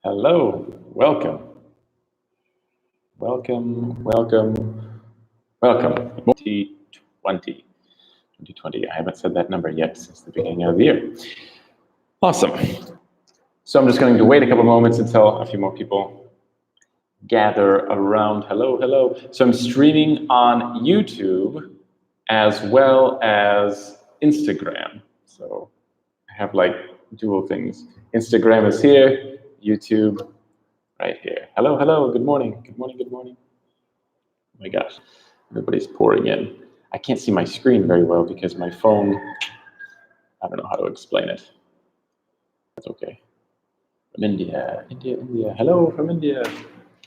Hello, welcome. Welcome. 2020. I haven't said that number yet since the beginning of the year. Awesome. So I'm just going to wait a couple moments until a few more people gather around. Hello. So I'm streaming on YouTube as well as Instagram. So I have like dual things. Instagram is here, YouTube right here. Hello, good morning. Oh my gosh, everybody's pouring in. I can't see my screen very well because my phone, I don't know how to explain it. That's okay. From India. Hello from India.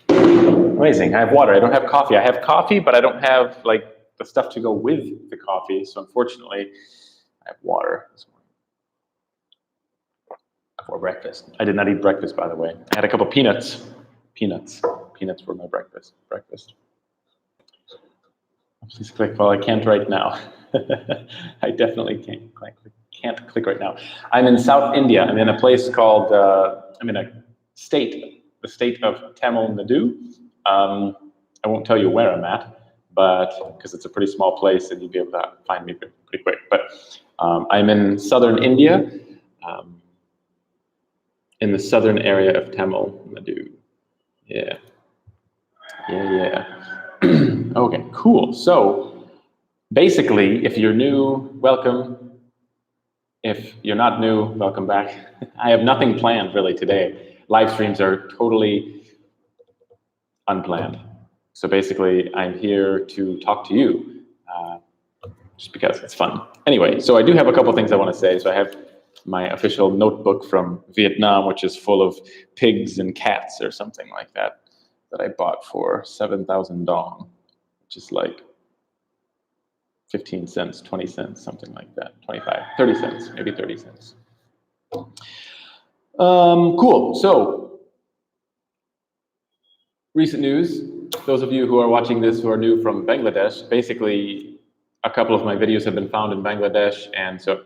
Amazing, I have water. I don't have coffee. I have coffee, but I don't have like the stuff to go with the coffee. So unfortunately, I have water this morning for breakfast. I did not eat breakfast, by the way. I had a couple peanuts. Peanuts were my breakfast. Please click. Well, I can't right now. I definitely can't click right now. I'm in South India. I'm in a place called, I'm in a state, the state of Tamil Nadu. I won't tell you where I'm at, but because it's a pretty small place and you'll be able to find me pretty quick. But I'm in southern India, in the southern area of Tamil Nadu. Yeah. Okay, cool. So basically, if you're new, welcome. If you're not new, welcome back. I have nothing planned really today. Live streams are totally unplanned. So basically, I'm here to talk to you just because it's fun. Anyway, so I do have a couple things I want to say. So I have my official notebook from Vietnam, which is full of pigs and cats or something like that I bought for 7,000 dong, which is like 15 cents, 20 cents, something like that, 25, 30 cents, maybe 30 cents. Cool, so recent news, those of you who are watching this who are new from Bangladesh, basically a couple of my videos have been found in Bangladesh and so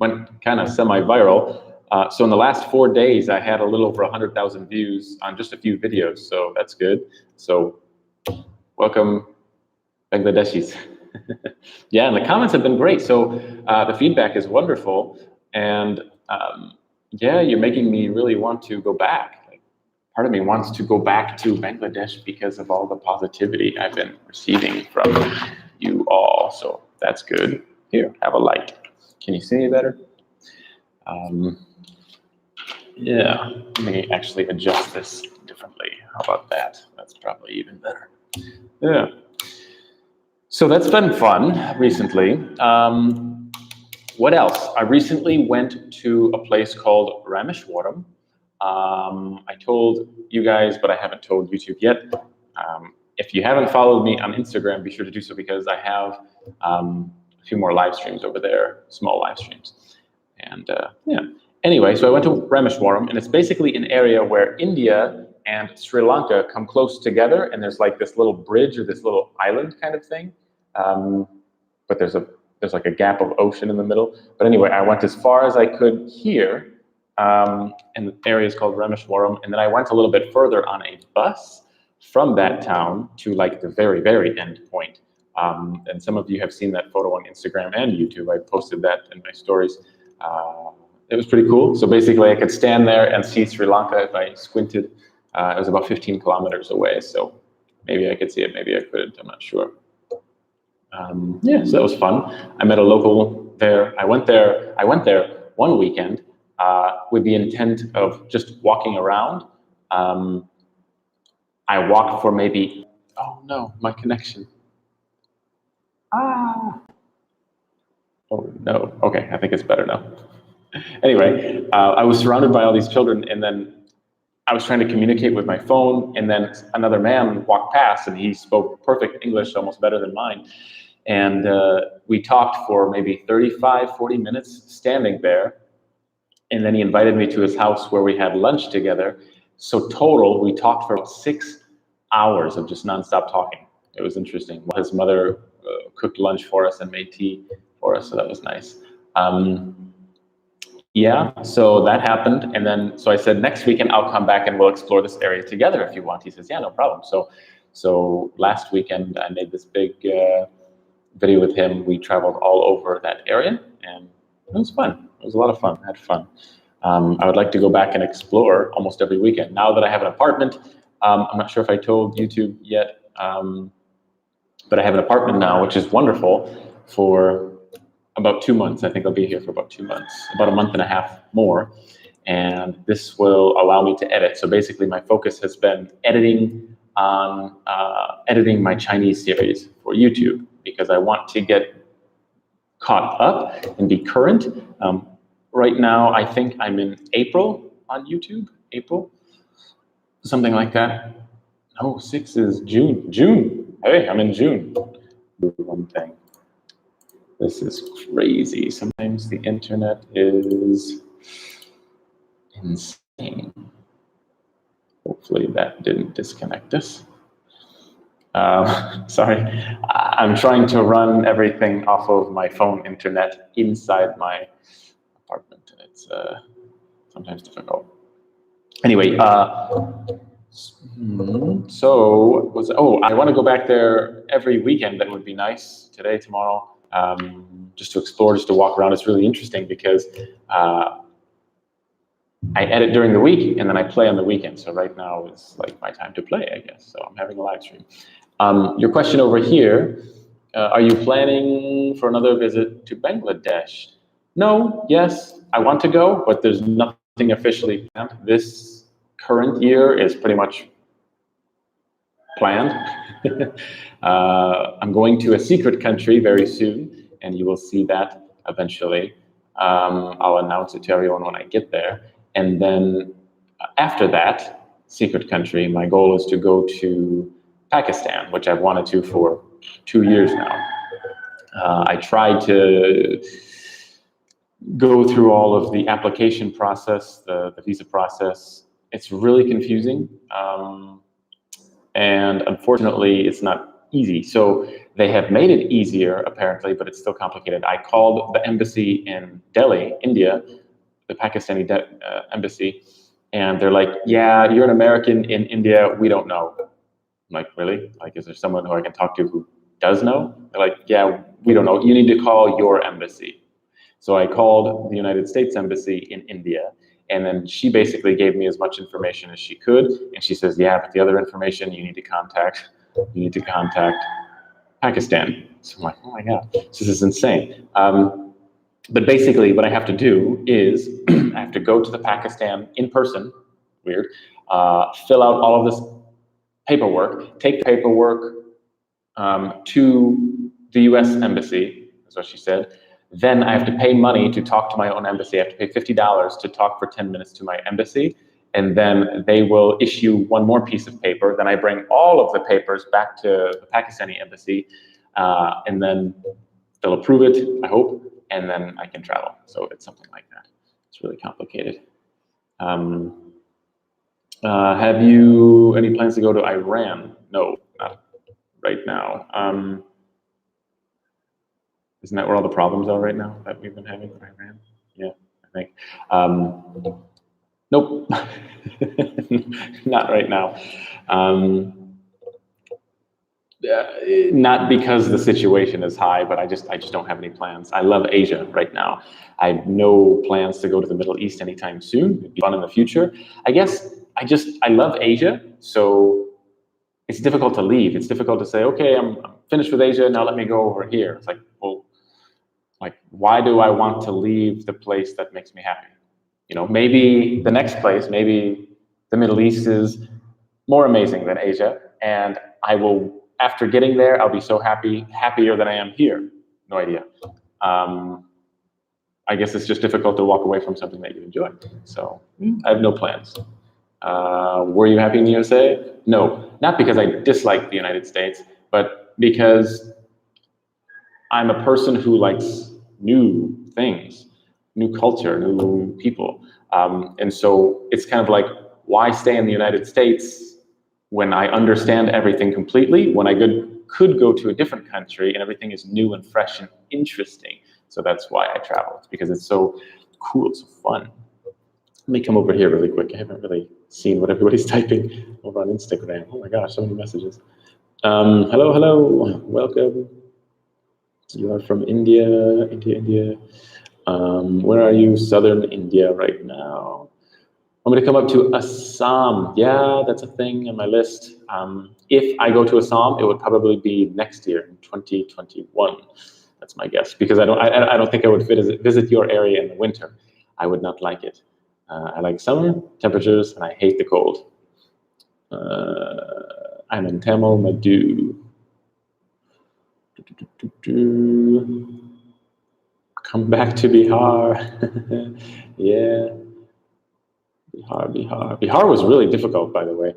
went kind of semi-viral. So in the last 4 days, I had a little over 100,000 views on just a few videos, so that's good. So welcome, Bangladeshis. Yeah, and the comments have been great. So the feedback is wonderful. And yeah, you're making me really want to go back. Like, part of me wants to go back to Bangladesh because of all the positivity I've been receiving from you all. So that's good. Here, have a light. Can you see me better? Yeah, let me actually adjust this differently. How about that? That's probably even better. Yeah. So that's been fun recently. What else? I recently went to a place called Rameshwaram. I told you guys, but I haven't told YouTube yet. If you haven't followed me on Instagram, be sure to do so because I have a few more live streams over there, small live streams. And yeah. Anyway, so I went to Rameshwaram, and it's basically an area where India and Sri Lanka come close together, and there's like this little bridge or this little island kind of thing. But there's like a gap of ocean in the middle. But anyway, I went as far as I could here, and the area is called Rameshwaram, and then I went a little bit further on a bus from that town to like the very, very end point. And some of you have seen that photo on Instagram and YouTube. I posted that in my stories. It was pretty cool. So basically I could stand there and see Sri Lanka if I squinted. It was about 15 kilometers away. So maybe I could see it, maybe I couldn't, I'm not sure. Yeah, so that was fun. I met a local there. I went there one weekend with the intent of just walking around. I walked for maybe, oh no, my connection. Oh no, okay, I think it's better now. Anyway, I was surrounded by all these children, and then I was trying to communicate with my phone, and then another man walked past, and he spoke perfect English, almost better than mine. And we talked for maybe 35, 40 minutes standing there, and then he invited me to his house where we had lunch together. So total, we talked for about 6 hours of just nonstop talking. It was interesting. His mother cooked lunch for us and made tea for us, so that was nice. Yeah, so that happened, and then so I said next weekend I'll come back and we'll explore this area together if you want. He says, yeah, no problem. So last weekend I made this big video with him. We traveled all over that area, and it was fun. It was a lot of fun. I had fun. I would like to go back and explore almost every weekend. Now that I have an apartment, I'm not sure if I told YouTube yet, but I have an apartment now, which is wonderful, for about 2 months. I think I'll be here for about 2 months, about a month and a half more. And this will allow me to edit. So basically my focus has been editing my Chinese series for YouTube, because I want to get caught up and be current. Right now, I think I'm in April on YouTube, April, something like that. No, 6 is June. June. Hey, I'm in June. One thing. This is crazy. Sometimes the internet is insane. Hopefully that didn't disconnect us. Sorry, I'm trying to run everything off of my phone internet inside my apartment, and it's sometimes difficult. Anyway, I want to go back there every weekend. That would be nice. Today, tomorrow, just to explore, just to walk around. It's really interesting because I edit during the week and then I play on the weekend. So right now is like my time to play, I guess. So I'm having a live stream. Your question over here, are you planning for another visit to Bangladesh? No, yes, I want to go, but there's nothing officially planned. This current year is pretty much planned. I'm going to a secret country very soon, and you will see that eventually. I'll announce it to everyone when I get there. And then after that secret country, my goal is to go to Pakistan, which I've wanted to for 2 years now. I tried to go through all of the application process, the visa process. It's really confusing. And unfortunately, it's not easy. So they have made it easier, apparently, but it's still complicated. I called the embassy in Delhi, India, the Pakistani embassy, and they're like, yeah, you're an American in India, we don't know. I'm like, really? Like, is there someone who I can talk to who does know? They're like, yeah, we don't know. You need to call your embassy. So I called the United States Embassy in India, and then she basically gave me as much information as she could. And she says, yeah, but the other information you need to contact Pakistan. So I'm like, oh my God, this is insane. But basically what I have to do is I have to go to the Pakistan in person, weird, fill out all of this paperwork, take the paperwork to the US Embassy, is what she said. Then I have to pay money to talk to my own embassy. I have to pay $50 to talk for 10 minutes to my embassy. And then they will issue one more piece of paper. Then I bring all of the papers back to the Pakistani embassy. And then they'll approve it, I hope. And then I can travel. So it's something like that. It's really complicated. Have you any plans to go to Iran? No, not right now. Isn't that where all the problems are right now that we've been having with Iran? Yeah, I think. Nope, not right now. Not because the situation is high, but I just don't have any plans. I love Asia right now. I have no plans to go to the Middle East anytime soon. It'd be fun in the future. I guess I love Asia, so it's difficult to leave. It's difficult to say, okay, I'm finished with Asia, now let me go over here. It's like, well, like, why do I want to leave the place that makes me happy? You know, maybe the next place, maybe the Middle East is more amazing than Asia, and I will, after getting there, I'll be so happier than I am here. No idea. I guess it's just difficult to walk away from something that you enjoy. So I have no plans. Were you happy in the USA? No, not because I dislike the United States, but because I'm a person who likes new things, new culture, new people. And so it's kind of like, why stay in the United States when I understand everything completely, when I could go to a different country and everything is new and fresh and interesting. So that's why I travel, because it's so cool, so fun. Let me come over here really quick. I haven't really seen what everybody's typing over on Instagram. Oh my gosh, so many messages. Hello, hello, welcome. You are from India, India. Where are you? Southern India right now. I'm going to come up to Assam. Yeah, that's a thing on my list. If I go to Assam, it would probably be next year in 2021. That's my guess, because I don't think I would visit your area in the winter. I would not like it. I like summer temperatures, and I hate the cold. I'm in Tamil Nadu. Come back to Bihar. Yeah. Bihar was really difficult, by the way.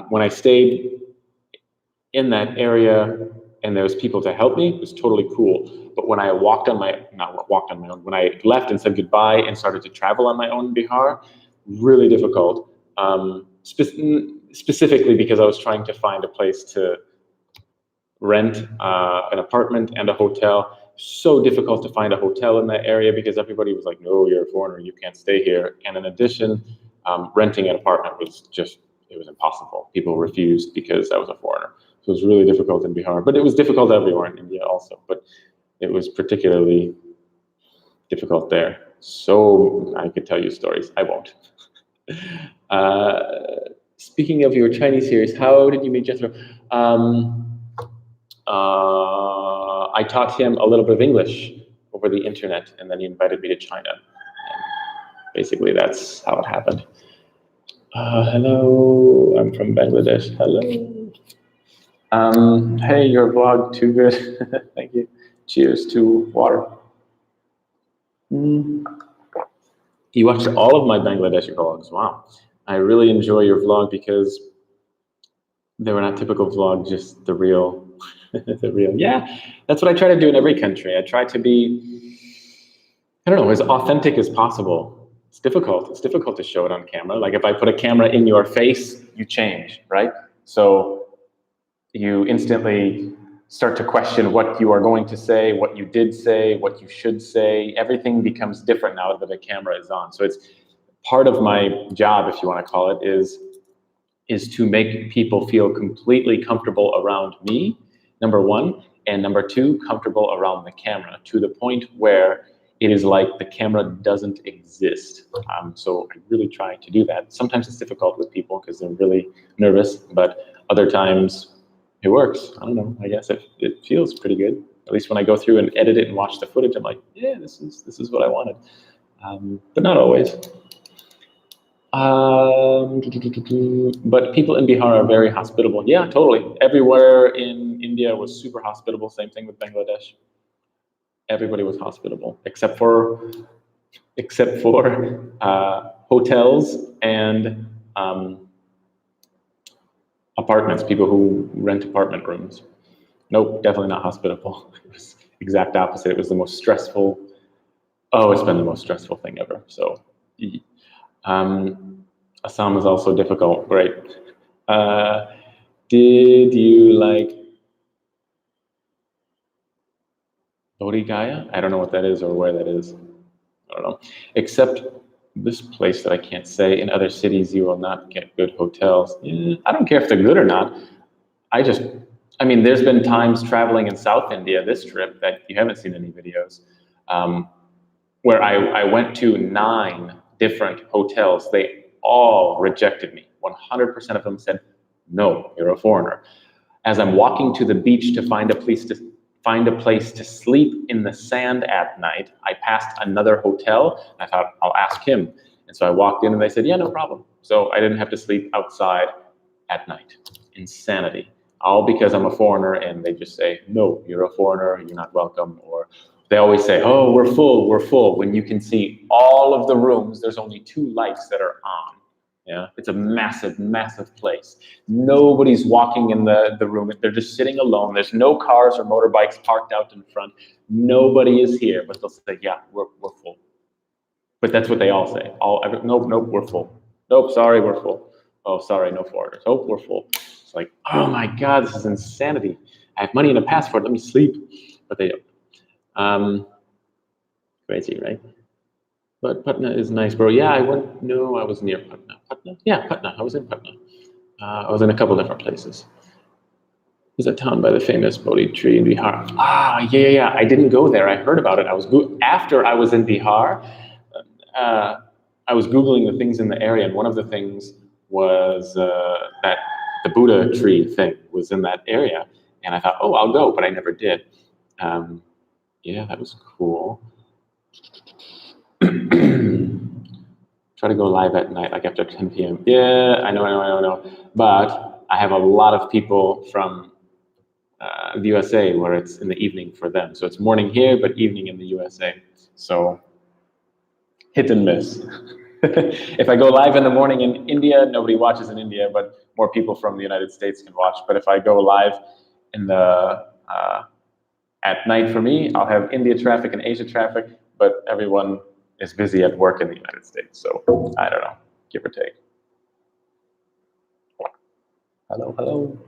When I stayed in that area and there was people to help me, it was totally cool. But when I when I left and said goodbye and started to travel on my own in Bihar, really difficult. Specifically because I was trying to find a place to rent an apartment and a hotel. So difficult to find a hotel in that area because everybody was like, no, you're a foreigner, you can't stay here. And in addition, renting an apartment it was impossible. People refused because I was a foreigner. So it was really difficult in Bihar, but it was difficult everywhere in India also, but it was particularly difficult there. So I could tell you stories, I won't. Speaking of your Chinese series, how did you meet Jethro? I taught him a little bit of English over the internet, and then he invited me to China. And basically, that's how it happened. Hello, I'm from Bangladesh. Hello. Hey, your vlog, too good. Thank you. Cheers to water. You watched all of my Bangladeshi vlogs. Wow. I really enjoy your vlog because they were not typical vlog, just the real. Yeah, that's what I try to do in every country. I try to be, I don't know, as authentic as possible. It's difficult. It's difficult to show it on camera. Like if I put a camera in your face, you change, right? So you instantly start to question what you are going to say, what you did say, what you should say. Everything becomes different now that the camera is on. So it's part of my job, if you want to call it, is to make people feel completely comfortable around me, number one, and number two, comfortable around the camera, to the point where it is like the camera doesn't exist. So I really try to do that. Sometimes it's difficult with people because they're really nervous, but other times it works. I don't know, I guess it feels pretty good. At least when I go through and edit it and watch the footage, I'm like, yeah, this is what I wanted. But not always. But people in Bihar are very hospitable. Yeah, totally. Everywhere in India was super hospitable. Same thing with Bangladesh. Everybody was hospitable, except for hotels and apartments. People who rent apartment rooms. Nope, definitely not hospitable. It was exact opposite. It was the most stressful. Oh, it's been the most stressful thing ever. So. Assam is also difficult. Great. Did you like Bodhigaya? I don't know what that is or where that is. I don't know. Except this place that I can't say. In other cities, you will not get good hotels. I don't care if they're good or not. I mean, there's been times traveling in South India, this trip, that you haven't seen any videos, where I went to 9 different hotels. They all rejected me. 100% of them said, no, you're a foreigner. As I'm walking to the beach to find a place to sleep in the sand at night, I passed another hotel. I thought, I'll ask him. And so I walked in and they said, yeah, no problem. So I didn't have to sleep outside at night. Insanity. All because I'm a foreigner and they just say, no, you're a foreigner, you're not welcome. Or they always say, oh, we're full. When you can see all of the rooms, there's only 2 lights that are on. Yeah, it's a massive, massive place. Nobody's walking in the room. They're just sitting alone. There's no cars or motorbikes parked out in front. Nobody is here, but they'll say, yeah, we're full. But that's what they all say. Nope, we're full. Nope, sorry, we're full. Oh, sorry, no foreigners. Oh, we're full. It's like, oh my God, this is insanity. I have money and a passport. Let me sleep. But they don't. Crazy, right? But Patna is nice, bro. Yeah, I went. No, I was near Patna. Patna? Yeah, Patna. I was in Patna. I was in a couple different places. There's a town by the famous Bodhi tree in Bihar. Ah, yeah. I didn't go there. I heard about it. After I was in Bihar. Uh, I was Googling the things in the area, and one of the things was that the Buddha tree thing was in that area. And I thought, oh, I'll go, but I never did. Yeah, that was cool. Try to go live at night, like after 10 p.m. Yeah, I know. But I have a lot of people from the USA where it's in the evening for them. So it's morning here, but evening in the USA. So hit and miss. If I go live in the morning in India, nobody watches in India, but more people from the United States can watch. But if I go live in the at night for me, I'll have India traffic and Asia traffic, but everyone is busy at work in the United States. So I don't know, give or take. Hello.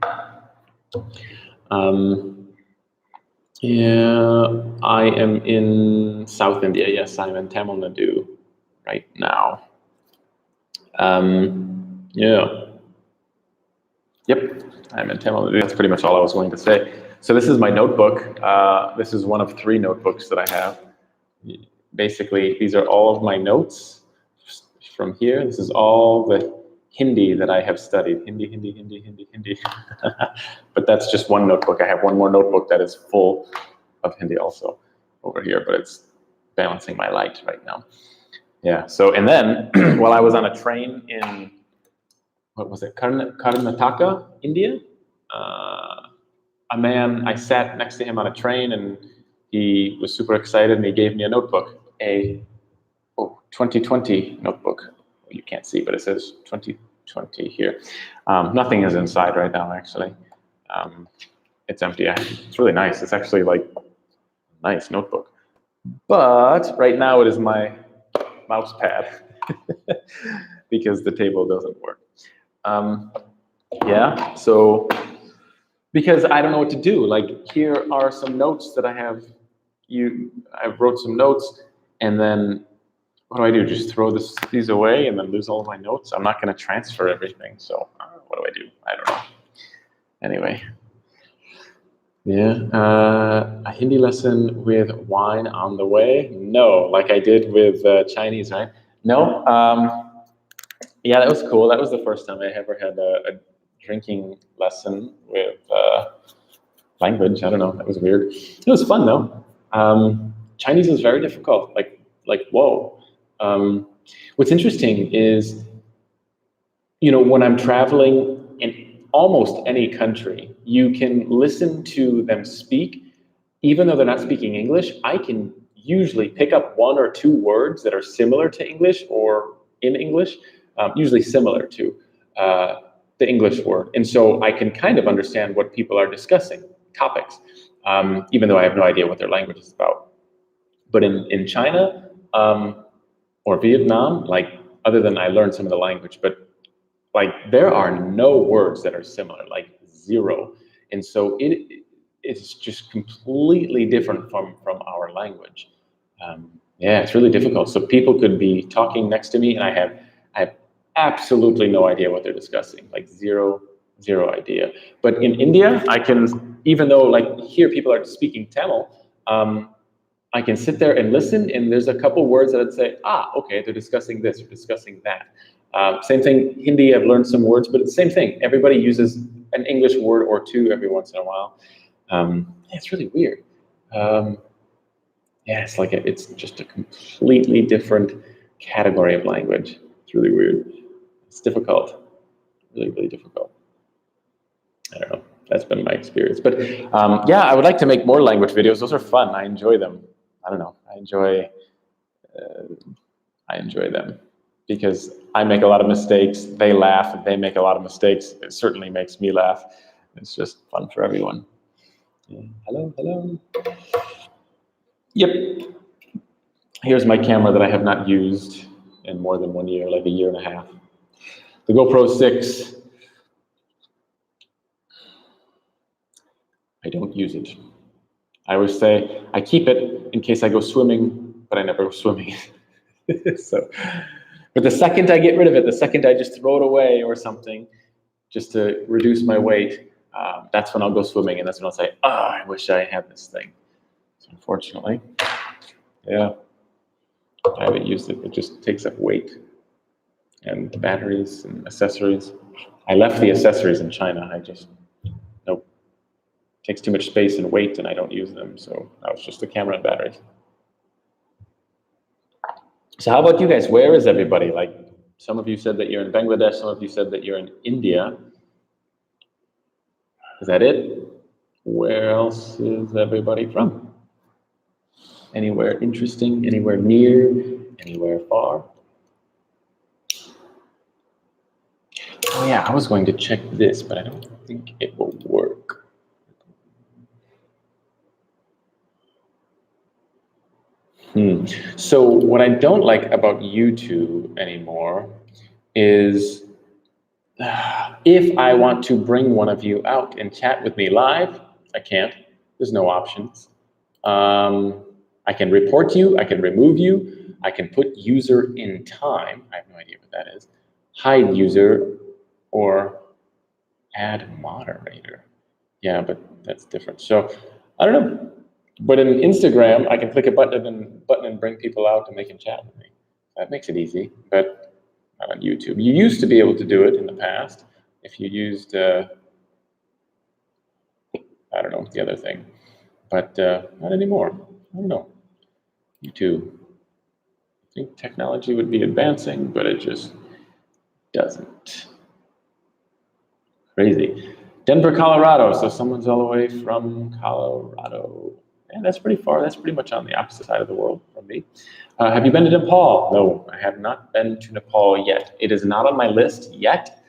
Yeah, I am in South India. Yes, I'm in Tamil Nadu right now. Yeah. Yep, I'm in Tamil Nadu. That's pretty much all I was going to say. So this is my notebook. This is one of 3 notebooks that I have. Basically, these are all of my notes from here. This is all the Hindi that I have studied. Hindi. But that's just one notebook. I have one more notebook that is full of Hindi also over here, but it's balancing my light right now. Yeah, so, and then while I was on a train in, what was it, Karnataka, India? A man, I sat next to him on a train and he was super excited and he gave me a notebook, a 2020 notebook. You can't see, but it says 2020 here. Nothing is inside right now, actually. It's empty. It's really nice. It's actually like a nice notebook. But right now it is my mouse pad because the table doesn't work. Yeah, so because I don't know what to do. Like, here are some notes that I have. I wrote some notes, and then what do? Just throw these away and then lose all of my notes? I'm not going to transfer everything. So what do? I don't know. Anyway, yeah, a Hindi lesson with wine on the way? No, like I did with Chinese, right? No. Yeah, that was cool. That was the first time I ever had a drinking lesson with language. I don't know. That was weird. It was fun though. Chinese is very difficult. Like whoa. What's interesting is, when I'm traveling in almost any country, you can listen to them speak, even though they're not speaking English. I can usually pick up 1 or 2 words that are similar to English or in English, usually similar to the English word. And so I can kind of understand what people are discussing, topics, even though I have no idea what their language is about. But in China or Vietnam, like, other than I learned some of the language, but like there are no words that are similar, like 0. And so it's just completely different from our language. Yeah, it's really difficult. So people could be talking next to me and I have absolutely no idea what they're discussing, like zero idea. But in India, I can, even though like here people are speaking Tamil, I can sit there and listen, and there's a couple words that I'd say, okay, they're discussing this or discussing that. Same thing, Hindi, I've learned some words, but it's the same thing. Everybody uses an English word or 2 every once in a while. It's really weird. Yeah, it's just a completely different category of language. It's really weird. It's difficult, really difficult. I don't know. That's been my experience. But yeah, I would like to make more language videos. Those are fun. I enjoy them. I don't know. I enjoy them because I make a lot of mistakes. They laugh. They make a lot of mistakes. It certainly makes me laugh. It's just fun for everyone. Yeah. Hello. Yep. Here's my camera that I have not used in more than 1 year, like 1.5 years. The GoPro 6. I don't use it. I always say I keep it in case I go swimming, but I never go swimming. So, but the second I get rid of it, the second I just throw it away or something, just to reduce my weight, that's when I'll go swimming, and that's when I'll say, "Oh, I wish I had this thing." So unfortunately, yeah, I haven't used it. It just takes up weight and batteries and accessories. I left the accessories in China. I just nope, takes too much space and weight, and I don't use them. So that was just the camera and batteries. So how about you guys? Where is everybody? Like, some of you said that you're in Bangladesh. Some of you said that you're in India. Is that it? Where else is everybody from? Anywhere interesting? Anywhere near? Anywhere far? Oh yeah, I was going to check this, but I don't think it will work. So what I don't like about YouTube anymore is if I want to bring one of you out and chat with me live, I can't. There's no options. I can report you, I can remove you, I can put user in time. I have no idea what that is. Hide user or add moderator. Yeah, but that's different. So I don't know. But in Instagram, I can click a button and bring people out and they can chat with me. That makes it easy, but not on YouTube. You used to be able to do it in the past if you used, I don't know, the other thing, but not anymore. I don't know. YouTube. I think technology would be advancing, but it just doesn't. Crazy. Denver, Colorado. So someone's all the way from Colorado. And that's pretty far. That's pretty much on the opposite side of the world from me. Have you been to Nepal? No, I have not been to Nepal yet. It is not on my list yet.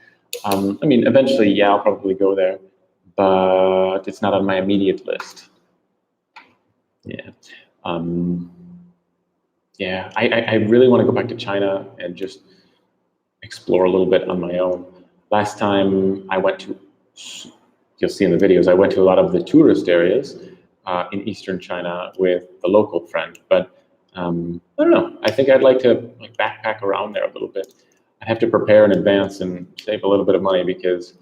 I mean, eventually, yeah, I'll probably go there, but it's not on my immediate list. Yeah. Yeah, I really want to go back to China and just explore a little bit on my own. Last time I went to, you'll see in the videos, I went to a lot of the tourist areas in Eastern China with the local friend, but I don't know. I think I'd like to backpack around there a little bit. I'd have to prepare in advance and save a little bit of money because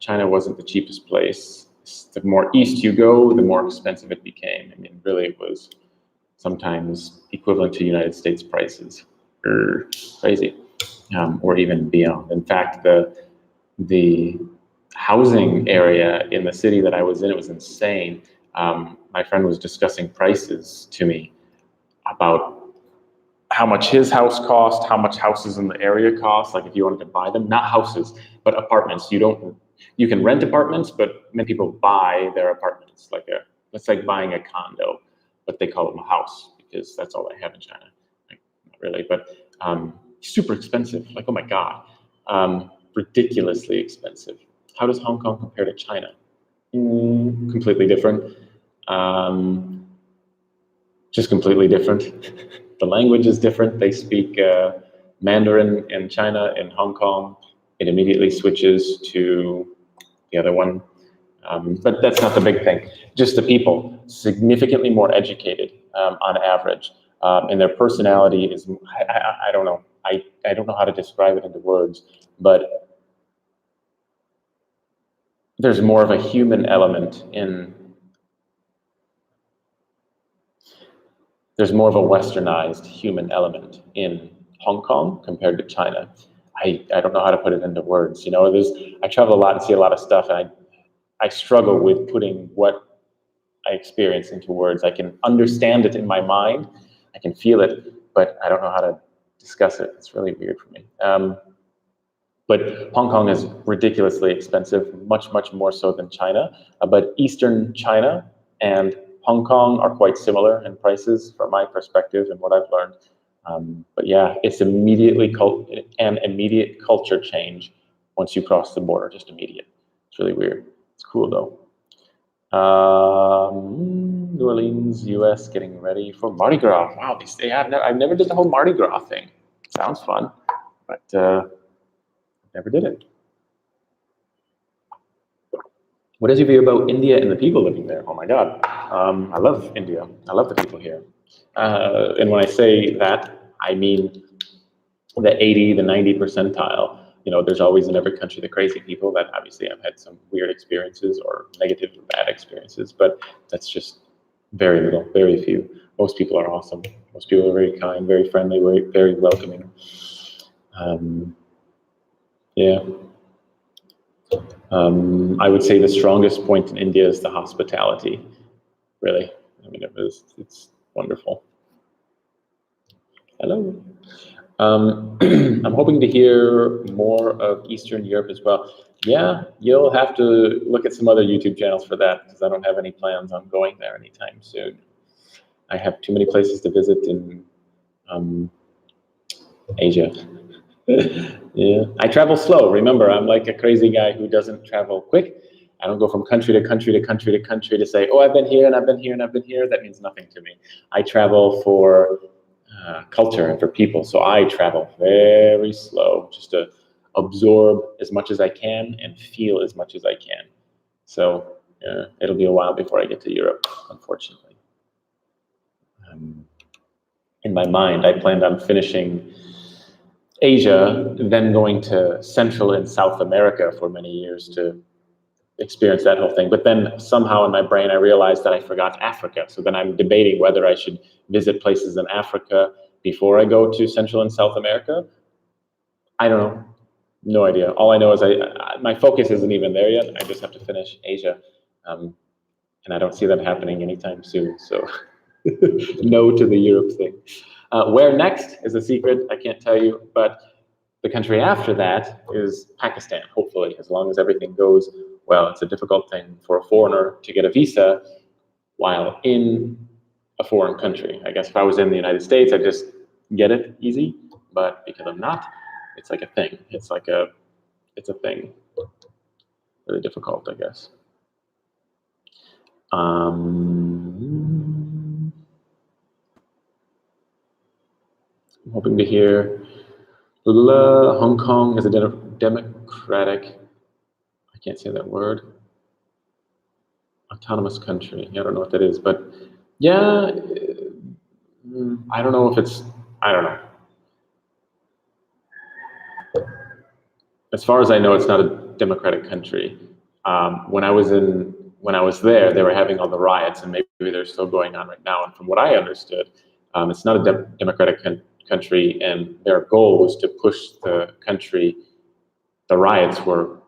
China wasn't the cheapest place. The more east you go, the more expensive it became. I mean, really, it was sometimes equivalent to United States prices. Crazy. Or even beyond. In fact, the housing area in the city that I was in, it was insane. My friend was discussing prices to me about how much his house cost, how much houses in the area cost, like if you wanted to buy them, not houses, but apartments. You can rent apartments, but many people buy their apartments. It's like buying a condo, but they call them a house because that's all they have in China. Like, not really, but super expensive. Like, oh my God, ridiculously expensive. How does Hong Kong compare to China? Completely different. Just completely different. The language is different. They speak Mandarin in China. In Hong Kong, it immediately switches to the other one. But that's not the big thing. Just the people, significantly more educated on average. And their personality is, I don't know. I don't know how to describe it into words, but there's more of a human element there's more of a westernized human element in Hong Kong compared to China. I don't know how to put it into words. You know, I travel a lot and see a lot of stuff, and I struggle with putting what I experience into words. I can understand it in my mind, I can feel it, but I don't know how to discuss it. It's really weird for me. But Hong Kong is ridiculously expensive, much, much more so than China. But Eastern China and Hong Kong are quite similar in prices from my perspective and what I've learned. But yeah, it's an immediate culture change once you cross the border, just immediate. It's really weird. It's cool though. New Orleans, US, getting ready for Mardi Gras. Wow, I never did the whole Mardi Gras thing. Sounds fun, but never did it. What is your view about India and the people living there? Oh my God, I love India. I love the people here. And when I say that, I mean the 80, the 90 percentile. You know, there's always in every country the crazy people that obviously I've had some weird experiences or negative or bad experiences, but that's just very little, very few. Most people are awesome. Most people are very kind, very friendly, very welcoming. Yeah. I would say the strongest point in India is the hospitality, really. I mean, it's wonderful. Hello. I'm hoping to hear more of Eastern Europe as well. Yeah, you'll have to look at some other YouTube channels for that because I don't have any plans on going there anytime soon. I have too many places to visit in Asia. Yeah, I travel slow. Remember, I'm like a crazy guy who doesn't travel quick. I don't go from country to country to country to country to say, oh, I've been here and I've been here and I've been here. That means nothing to me. I travel for culture and for people. So I travel very slow just to absorb as much as I can and feel as much as I can. So it'll be a while before I get to Europe, unfortunately. In my mind, I planned on finishing Asia, then going to Central and South America for many years to experience that whole thing. But then somehow in my brain, I realized that I forgot Africa. So then I'm debating whether I should visit places in Africa before I go to Central and South America. I don't know. No idea. All I know is my focus isn't even there yet. I just have to finish Asia. And I don't see that happening anytime soon. So no to the Europe thing. Where next is a secret. I can't tell you. But the country after that is Pakistan, hopefully, as long as everything goes well. It's a difficult thing for a foreigner to get a visa while in a foreign country. I guess if I was in the United States, I'd just get it easy. But because I'm not, it's like a thing. It's a thing. Really difficult, I guess. I'm hoping to hear Hong Kong is a democratic, I can't say that word, autonomous country. I don't know what that is, but yeah, I don't know if it's, I don't know. As far as I know, it's not a democratic country. When I was there, they were having all the riots, and maybe they're still going on right now. And from what I understood, it's not a democratic country, and their goal was to push the country. The riots were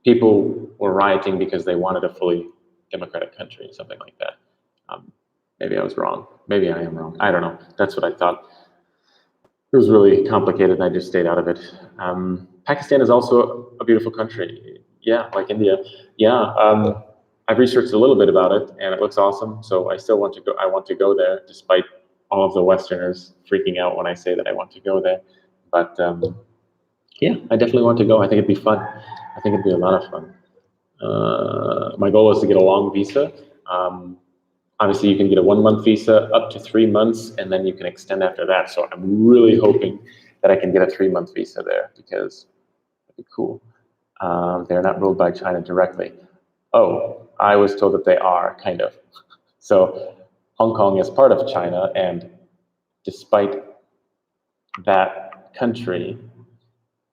people were rioting because they wanted a fully democratic country, something like that. Maybe I was wrong. Maybe I am wrong. I don't know. That's what I thought. It was really complicated, and I just stayed out of it. Pakistan is also a beautiful country. Yeah, like India. Yeah, I've researched a little bit about it, and it looks awesome. So I still want to go. I want to go there, despite all of the Westerners freaking out when I say that I want to go there. But yeah, I definitely want to go. I think it'd be fun. I think it'd be a lot of fun. My goal is to get a long visa. Obviously, you can get a 1-month visa up to 3 months, and then you can extend after that. So I'm really hoping that I can get a 3-month visa there because it'd be cool. They're not ruled by China directly. Oh, I was told that they are, kind of. So Hong Kong is part of China, and despite that country,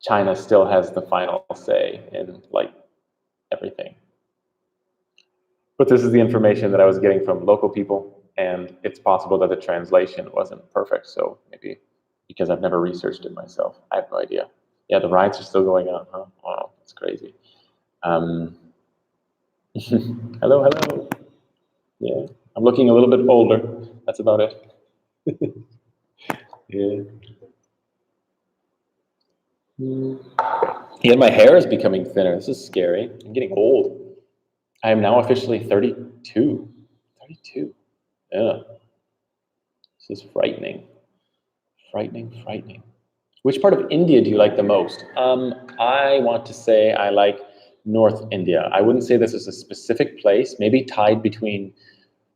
China still has the final say in like everything. But this is the information that I was getting from local people, and it's possible that the translation wasn't perfect. So maybe because I've never researched it myself, I have no idea. Yeah, the riots are still going on, huh? Wow, that's crazy. Hello. Yeah, I'm looking a little bit older. That's about it. Yeah. Yeah, my hair is becoming thinner. This is scary. I'm getting old. I am now officially 32. 32. Yeah. This is frightening. Frightening. Which part of India do you like the most? I want to say I like North India. I wouldn't say this is a specific place, maybe tied between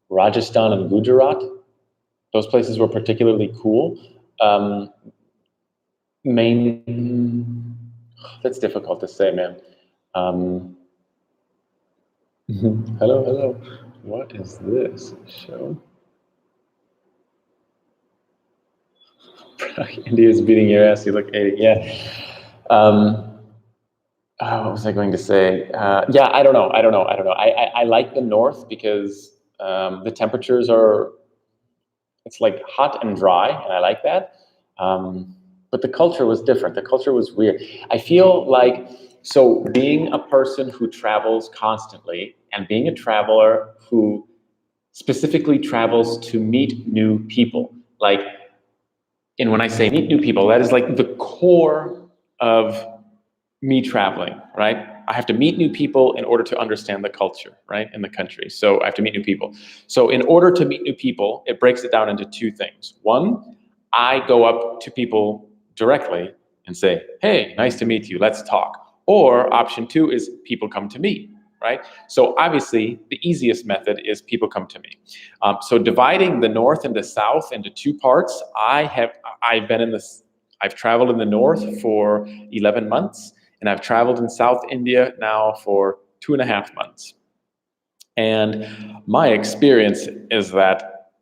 Rajasthan and Gujarat. Those places were particularly cool. That's difficult to say, man. Hello. What is this show? India's beating your ass. You look 80. Yeah. What was I going to say? Yeah, I don't know. I like the north because the temperatures are, it's like hot and dry, and I like that. But the culture was different. The culture was weird. I feel like, so being a person who travels constantly and being a traveler who specifically travels to meet new people, like, and when I say meet new people, that is like the core of me traveling, right? I have to meet new people in order to understand the culture, right, in the country. So I have to meet new people. So in order to meet new people, it breaks it down into two things. One, I go up to people directly and say, hey, nice to meet you, let's talk. Or option two is people come to me, right? So obviously, the easiest method is people come to me. So dividing the north and the south into two parts, I've been in this, I've traveled in the north for 11 months, and I've traveled in South India now for 2.5 months. And my experience is that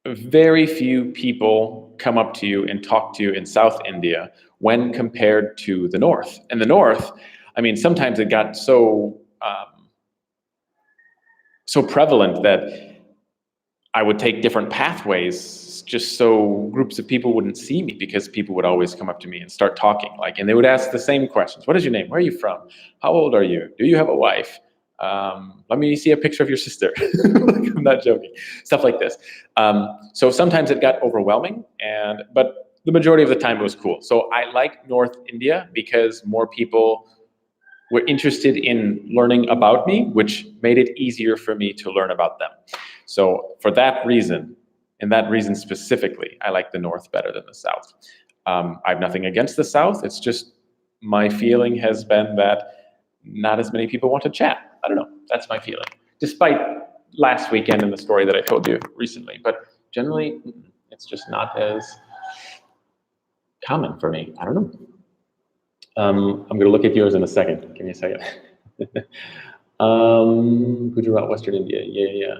very few people come up to you and talk to you in South India when compared to the north. In the north, I mean, sometimes it got so prevalent that I would take different pathways just so groups of people wouldn't see me, because people would always come up to me and start talking, like, and they would ask the same questions. What is your name? Where are you from? How old are you? Do you have a wife? Let me see a picture of your sister. I'm not joking. Stuff like this. So sometimes it got overwhelming, but the majority of the time it was cool. So I like North India because more people were interested in learning about me, which made it easier for me to learn about them. So for that reason, and that reason specifically, I like the North better than the South. I have nothing against the South. It's just my feeling has been that not as many people want to chat. I don't know. That's my feeling. Despite last weekend and the story that I told you recently. But generally, it's just not as common for me. I don't know. I'm going to look at yours in a second. Give me a second. Gujarat, Western India. Yeah.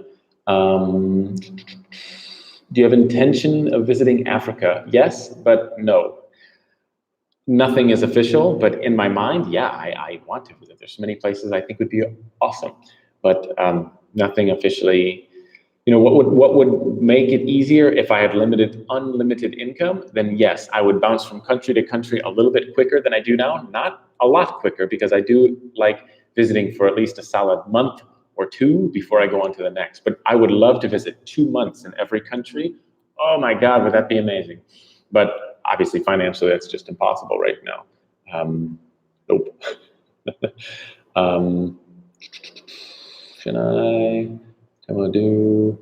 Do you have intention of visiting Africa? Yes, but no. Nothing is official, but in my mind, yeah, I want to visit. There's so many places I think would be awesome, but nothing officially. You know, what would make it easier if I had unlimited income? Then yes, I would bounce from country to country a little bit quicker than I do now. Not a lot quicker, because I do like visiting for at least a solid month or two before I go on to the next. But I would love to visit 2 months in every country. Oh my God, would that be amazing? But obviously, financially, that's just impossible right now. Nope. Chennai, Tamil Nadu.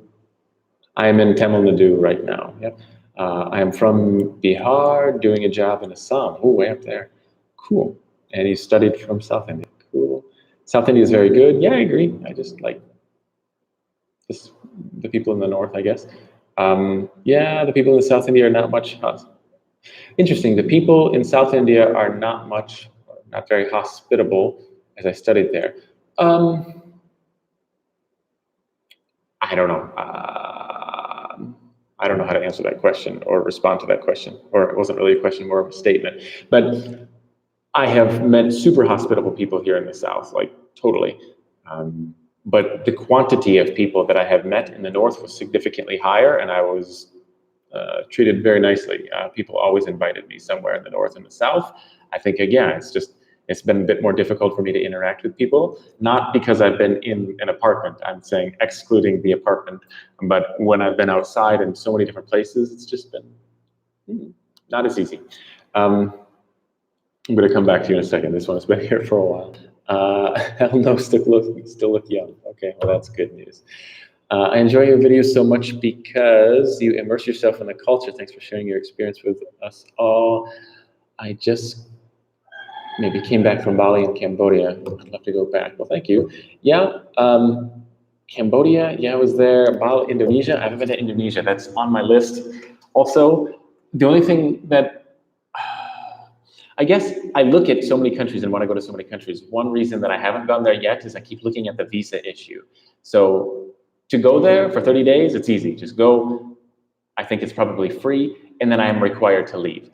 I am in Tamil Nadu right now. Yep. I am from Bihar, doing a job in Assam. Oh, way up there. Cool. And he studied from South India. Cool. South India is very good. Yeah, I agree. I just like the people in the north, I guess. Yeah, the people in South India are not much. Interesting. The people in South India are not very hospitable, as I studied there. I don't know. I don't know how to answer that question or respond to that question, or it wasn't really a question, more of a statement. But I have met super hospitable people here in the South, like totally. But the quantity of people that I have met in the North was significantly higher, and I was treated very nicely. People always invited me somewhere in the North and the South. I think, again, it's been a bit more difficult for me to interact with people, not because I've been in an apartment, I'm saying excluding the apartment, but when I've been outside in so many different places, it's just been not as easy. I'm going to come back to you in a second. This one has been here for a while. Hell no, still look young. Okay, well, that's good news. I enjoy your videos so much because you immerse yourself in the culture. Thanks for sharing your experience with us all. I just maybe came back from Bali and Cambodia. I'd love to go back. Well, thank you. Yeah, Cambodia, yeah, I was there. Bali, Indonesia, I haven't been to Indonesia. That's on my list. Also, the only thing that, I guess I look at so many countries and want to go to so many countries. One reason that I haven't gone there yet is I keep looking at the visa issue. So to go there for 30 days, it's easy. Just go. I think it's probably free. and then I am required to leave.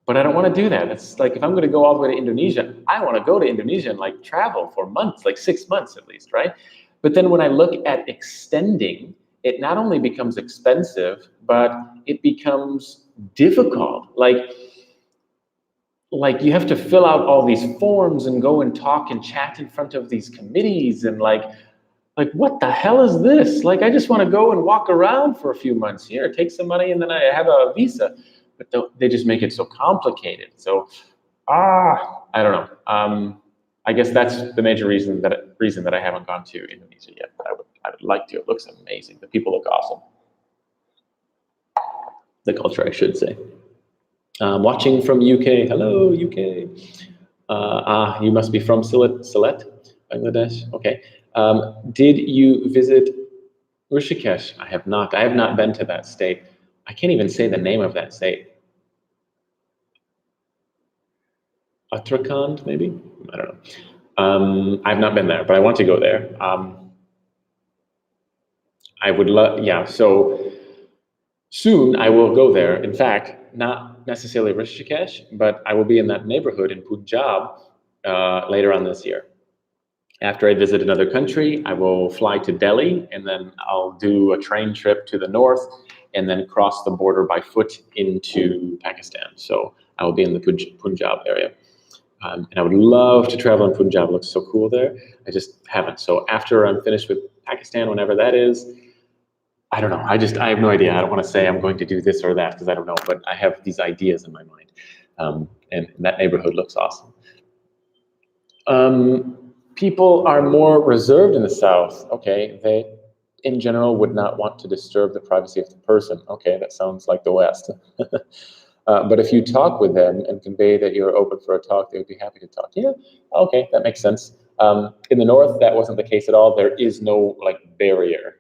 But I don't want to do that. It's like if I'm going to go all the way to Indonesia, I want to go to Indonesia and like travel for months, like 6 months at least, right? But then when I look at extending, it not only becomes expensive, but it becomes difficult. Like you have to fill out all these forms and go and talk and chat in front of these committees and like what the hell is this? Like I just want to go and walk around for a few months here, take some money, and then I have a visa. But they just make it so complicated. So I don't know. I guess that's the major reason that I haven't gone to Indonesia yet. But I would like to. It looks amazing. The people look awesome. The culture, I should say. Watching from UK. Hello, UK. You must be from Sylhet, Bangladesh. Okay. Did you visit Rishikesh? I have not. I have not been to that state. I can't even say the name of that state. Uttarakhand, maybe? I don't know. I've not been there, but I want to go there. I would love, yeah, so soon I will go there. In fact, not necessarily Rishikesh, but I will be in that neighborhood in Punjab later on this year. After I visit another country, I will fly to Delhi, and then I'll do a train trip to the north, and then cross the border by foot into Pakistan. So I will be in the Punjab area. And I would love to travel in Punjab. It looks so cool there. I just haven't. So after I'm finished with Pakistan, whenever that is, I don't know. I have no idea. I don't want to say I'm going to do this or that because I don't know, but I have these ideas in my mind. And that neighborhood looks awesome. People are more reserved in the South. Okay, they, in general, would not want to disturb the privacy of the person. Okay, that sounds like the West. But if you talk with them and convey that you're open for a talk, they would be happy to talk. Yeah, okay, that makes sense. In the North, that wasn't the case at all. There is no like barrier.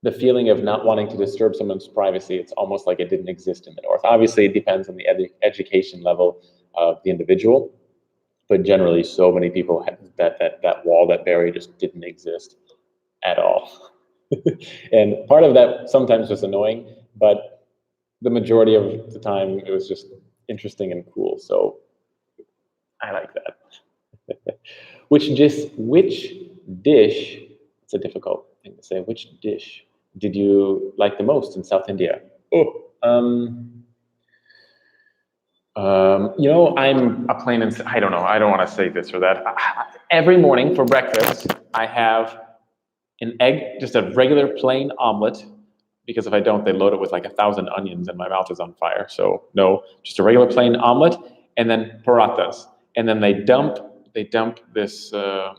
The feeling of not wanting to disturb someone's privacy, it's almost like it didn't exist in the North. Obviously, it depends on the education level of the individual, but generally, so many people had that wall, that barrier just didn't exist at all. And part of that sometimes was annoying, but the majority of the time it was just interesting and cool. So I like that. Which dish, it's a difficult thing to say, which dish did you like the most in South India? I'm a plain and I don't know. I don't want to say this or that. Every morning for breakfast, I have an egg, just a regular plain omelet, because if I don't, they load it with like 1,000 onions and my mouth is on fire. So no, just a regular plain omelet, and then parathas. And then they dump this, I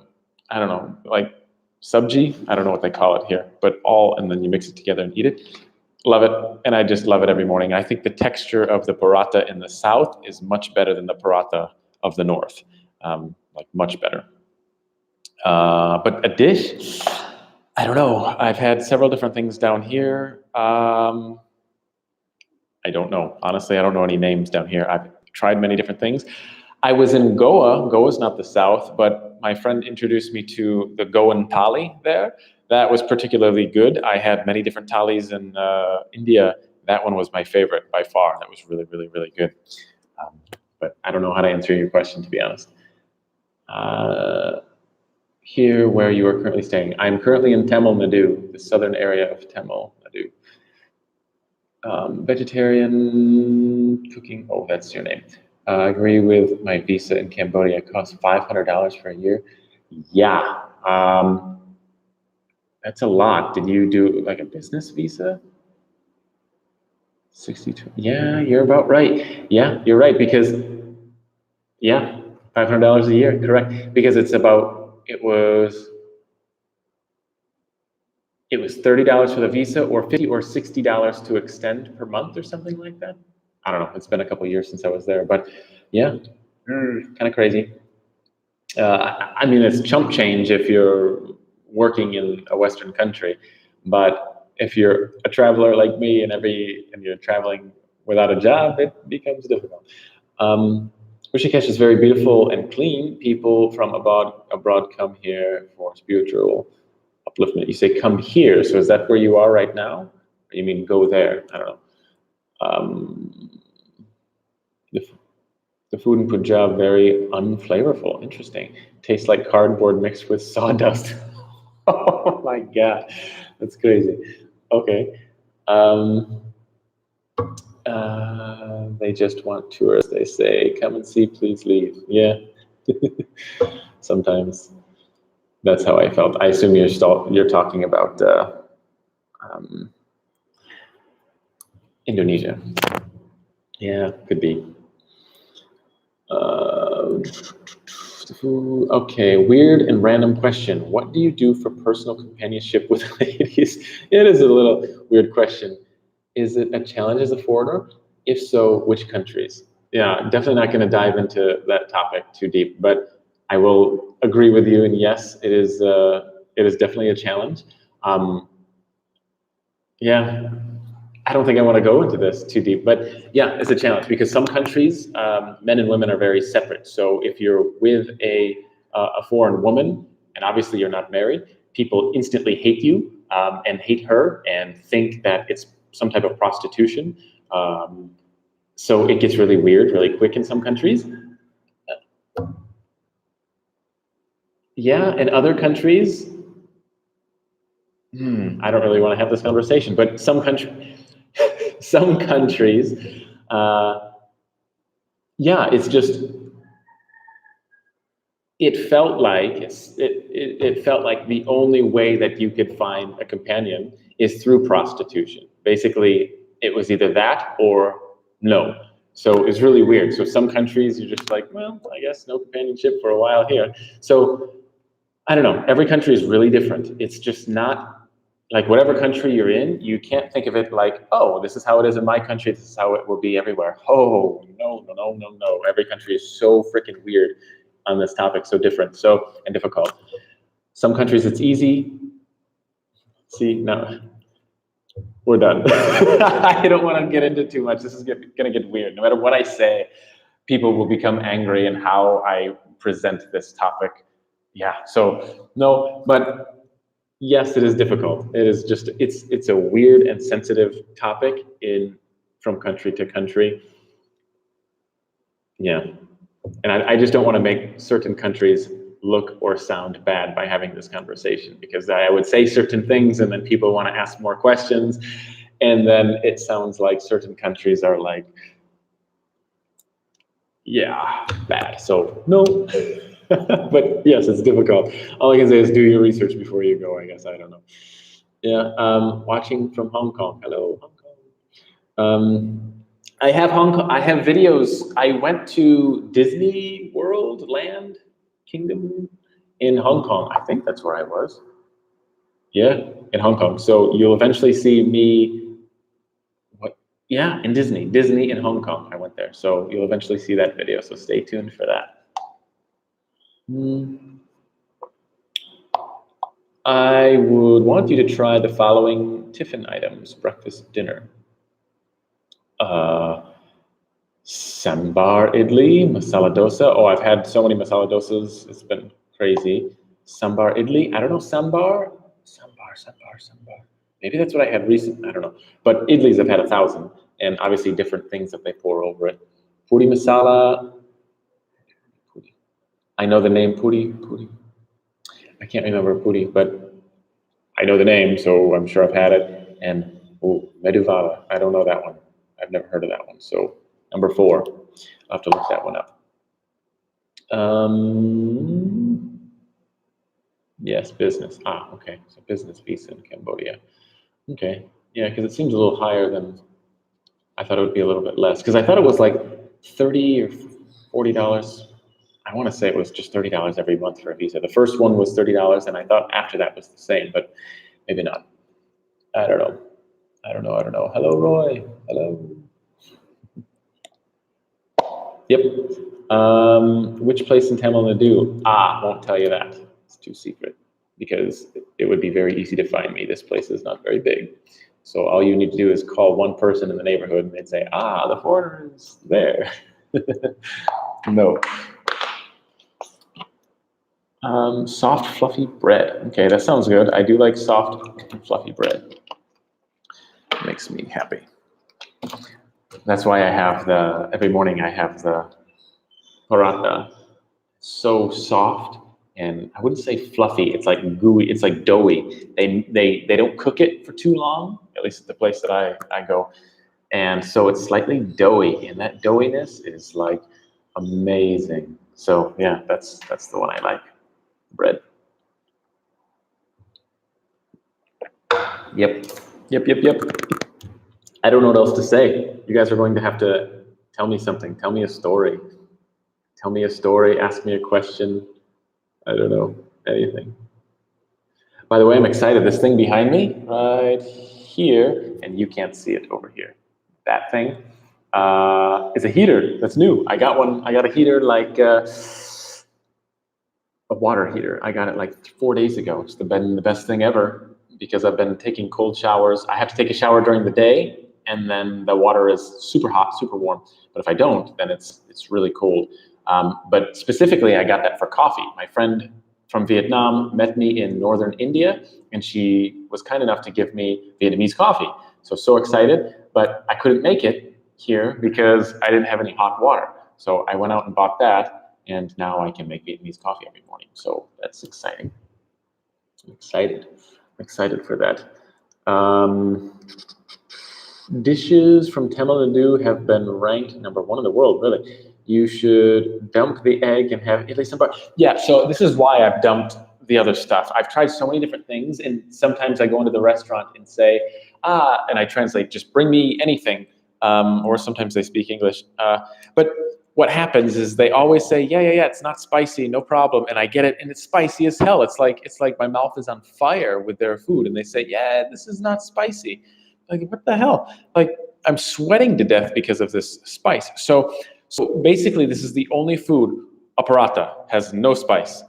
don't know, like sabji, I don't know what they call it here, but and then you mix it together and eat it. Love it, and I just love it every morning. I think the texture of the paratha in the South is much better than the paratha of the North, like much better. But a dish, I don't know. I've had several different things down here. I don't know. Honestly, I don't know any names down here. I've tried many different things. I was in Goa. Goa's not the South, but my friend introduced me to the Goan thali there. That was particularly good. I had many different thalis in India. That one was my favorite by far. That was really, really, really good. But I don't know how to answer your question, to be honest. Here, where you are currently staying. I'm currently in Tamil Nadu, the southern area of Tamil Nadu. Vegetarian cooking, oh, that's your name. I agree with my visa in Cambodia. It costs $500 for a year. Yeah, that's a lot. Did you do like a business visa? 62. Yeah, you're about right. Yeah, you're right, because yeah, $500 a year, correct. Because it was $30 for the visa, or $50 or $60 to extend per month or something like that. I don't know. It's been a couple of years since I was there, but yeah, kind of crazy. I mean, it's chump change if you're working in a Western country, but if you're a traveler like me and you're traveling without a job, it becomes difficult. Rishikesh is very beautiful and clean. People from abroad come here for spiritual Upliftment. You say come here. So is that where you are right now? Or you mean go there? I don't know. The food in Punjab very unflavorful. Interesting. Tastes like cardboard mixed with sawdust. Oh my god, that's crazy. Okay. They just want tourists. They say, come and see, please leave. Yeah. Sometimes that's how I felt. I assume you're talking about Indonesia. Yeah, could be. Okay, weird and random question. What do you do for personal companionship with ladies? It is a little weird question. Is it a challenge as a foreigner? If so, which countries? Yeah, definitely not going to dive into that topic too deep, but I will agree with you. And yes, it is definitely a challenge. Yeah, I don't think I want to go into this too deep, but yeah, it's a challenge because some countries, men and women are very separate. So if you're with a foreign woman, and obviously you're not married, people instantly hate you and hate her and think that it's some type of prostitution. So it gets really weird really quick in some countries. Yeah, in other countries, I don't really want to have this conversation, but some countries, yeah, it's just it felt like it felt like the only way that you could find a companion is through prostitution. Basically, it was either that or no. So it's really weird. So some countries you're just like, well, I guess no companionship for a while here. So I don't know. Every country is really different. It's just not like whatever country you're in, you can't think of it like, oh, this is how it is in my country. This is how it will be everywhere. Oh, no, no, no, no, no. Every country is so freaking weird on this topic, so different, so and difficult. Some countries it's easy. See, no, we're done. I don't want to get into too much. This is going to get weird. No matter what I say, people will become angry in how I present this topic. Yeah, so no, but yes, it is difficult. It is just it's a weird and sensitive topic from country to country. Yeah, and I just don't want to make certain countries look or sound bad by having this conversation because I would say certain things and then people want to ask more questions, and then it sounds like certain countries are like, yeah, bad. So no, but yes, it's difficult. All I can say is do your research before you go. I guess I don't know. Yeah, watching from Hong Kong. Hello, Hong Kong. I have Hong Kong. I have videos. I went to Disney World Land Kingdom in Hong Kong. I think that's where I was. Yeah, in Hong Kong. So you'll eventually see me. What? Yeah, in Disney in Hong Kong. I went there. So you'll eventually see that video. So stay tuned for that. I would want you to try the following tiffin items: breakfast, dinner. Sambar idli, masala dosa. Oh, I've had so many masala dosas. It's been crazy. Sambar idli. I don't know. Sambar. Maybe that's what I had recently. I don't know. But idlis I've had 1,000, and obviously different things that they pour over it. Puri masala. Puri. I know the name puri. I can't remember puri, but I know the name, so I'm sure I've had it. And medu vada. I don't know that one. I've never heard of that one. So number 4. I'll have to look that one up. Yes, business. Okay. So business visa in Cambodia. Okay. Yeah, because it seems a little higher than I thought it would be a little bit less. Because I thought it was like $30 or $40. I want to say it was just $30 every month for a visa. The first one was $30, and I thought after that was the same, but maybe not. I don't know. Hello, Roy. Hello. Yep. Which place in Tamil Nadu? Won't tell you that. It's too secret because it would be very easy to find me. This place is not very big. So all you need to do is call one person in the neighborhood and they'd say, the foreigner is there. No. Soft, fluffy bread. Okay, that sounds good. I do like soft and fluffy bread. It makes me happy. That's why every morning I have the paratha. So soft, and I wouldn't say fluffy. It's like gooey. It's like doughy. They don't cook it for too long, at least at the place that I go. And so it's slightly doughy, and that doughiness is like amazing. So yeah, that's the one I like. Bread. Yep. Yep. I don't know what else to say. You guys are going to have to tell me something. Tell me a story. Tell me a story. Ask me a question. I don't know. Anything. By the way, I'm excited. This thing behind me, right here, and you can't see it over here. That thing is a heater. That's new. I got one. I got a heater like a water heater. I got it like 4 days ago. It's been the best thing ever because I've been taking cold showers. I have to take a shower during the day, and then the water is super hot, super warm. But if I don't, then it's really cold. But specifically, I got that for coffee. My friend from Vietnam met me in northern India, and she was kind enough to give me Vietnamese coffee. So excited, but I couldn't make it here because I didn't have any hot water. So I went out and bought that, and now I can make Vietnamese coffee every morning. So that's exciting. I'm excited for that. Dishes from Tamil Nadu have been ranked #1 in the world, really. You should dump the egg and have idli sambar. Yeah, so this is why I've dumped the other stuff. I've tried so many different things, and sometimes I go into the restaurant and say, and I translate, just bring me anything, or sometimes they speak English. But what happens is they always say, yeah, it's not spicy, no problem, and I get it, and it's spicy as hell. It's like my mouth is on fire with their food, and they say, yeah, this is not spicy. Like, what the hell? Like, I'm sweating to death because of this spice. So basically, this is the only food. A paratha has no spice.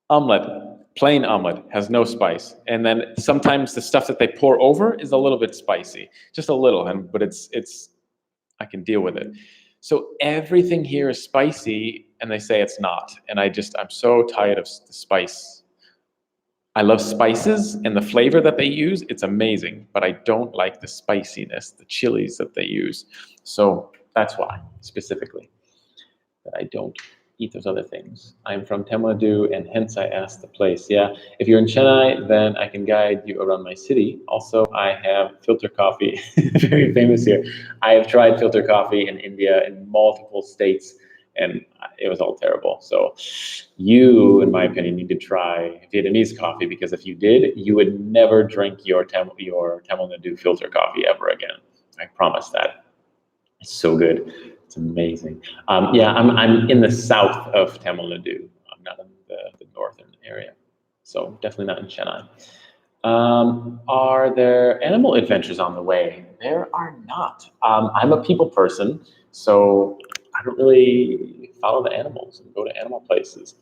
Omelet, plain omelet, has no spice. And then sometimes the stuff that they pour over is a little bit spicy, just a little, but it's I can deal with it. So everything here is spicy, and they say it's not. And I'm so tired of the spice. I love spices and the flavor that they use. It's amazing, but I don't like the spiciness, the chilies that they use. So that's why, specifically, that I don't eat those other things. I'm from Tamil Nadu, and hence I asked the place. Yeah, if you're in Chennai, then I can guide you around my city. Also, I have filter coffee, very famous here. I have tried filter coffee in India in multiple states, and it was all terrible. So you, in my opinion, need to try Vietnamese coffee, because if you did, you would never drink your Tamil Nadu filter coffee ever again. I promise that. It's so good. It's amazing. Yeah, I'm in the south of Tamil Nadu. I'm not in the northern area, so definitely not in Chennai. Are there animal adventures on the way? There are not. I'm a people person, so I don't really follow the animals and go to animal places.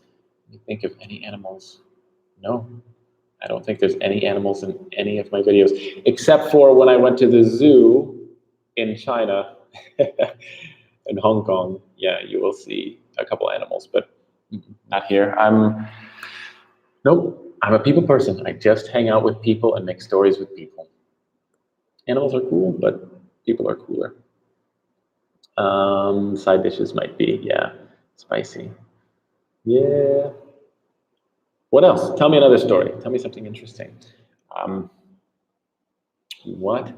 You think of any animals? No, I don't think there's any animals in any of my videos, except for when I went to the zoo in China. In Hong Kong, yeah, you will see a couple animals, but not here. Nope, I'm a people person. I just hang out with people and make stories with people. Animals are cool, but people are cooler. Side dishes might be, yeah, spicy. Yeah. What else? Tell me another story. Tell me something interesting. What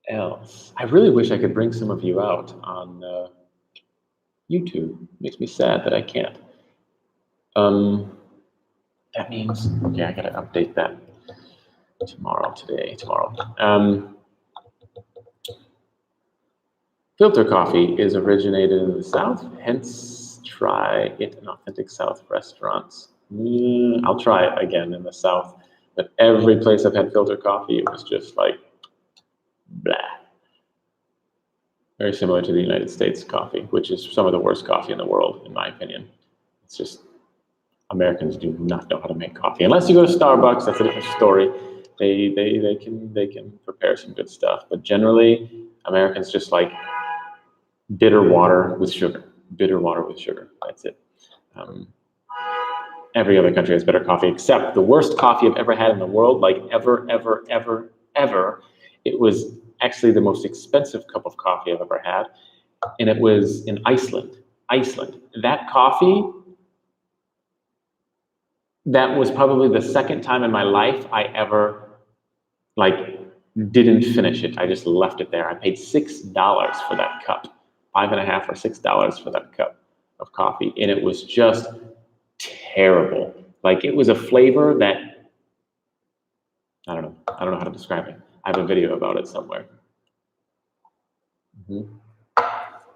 else? I really wish I could bring some of you out on YouTube. Makes me sad that I can't. That means, okay, I gotta update that tomorrow. Filter coffee is originated in the South, hence try it in authentic South restaurants. I'll try it again in the South, but every place I've had filter coffee, it was just like, blah. Very similar to the United States coffee, which is some of the worst coffee in the world, in my opinion. It's just, Americans do not know how to make coffee. Unless you go to Starbucks, that's a different story. They can prepare some good stuff, but generally, Americans just like bitter water with sugar. Bitter water with sugar. That's it. Every other country has better coffee, except the worst coffee I've ever had in the world, like ever, ever, ever, ever. It was actually the most expensive cup of coffee I've ever had, and it was in Iceland. Iceland. That coffee, that was probably the second time in my life I ever like didn't finish it. I just left it there. I paid $6 for that cup, $5.50 or $6 for that cup of coffee, and it was just terrible. Like it was a flavor that I don't know. I don't know how to describe it. I have a video about it somewhere.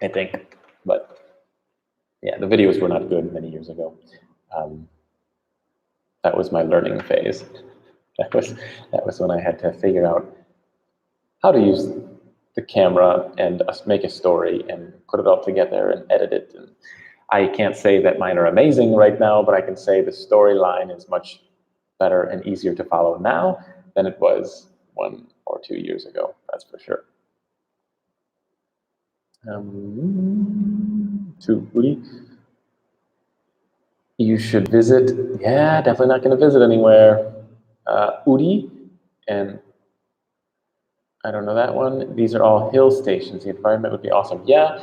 I think, but yeah, the videos were not good many years ago. That was my learning phase. That was when I had to figure out how to use the camera and make a story and put it all together and edit it. And I can't say that mine are amazing right now, but I can say the storyline is much better and easier to follow now than it was 1 or 2 years ago. That's for sure. To Uri, you should visit. Yeah, definitely not going to visit anywhere. Uri and I don't know that one. These are all hill stations. The environment would be awesome. Yeah,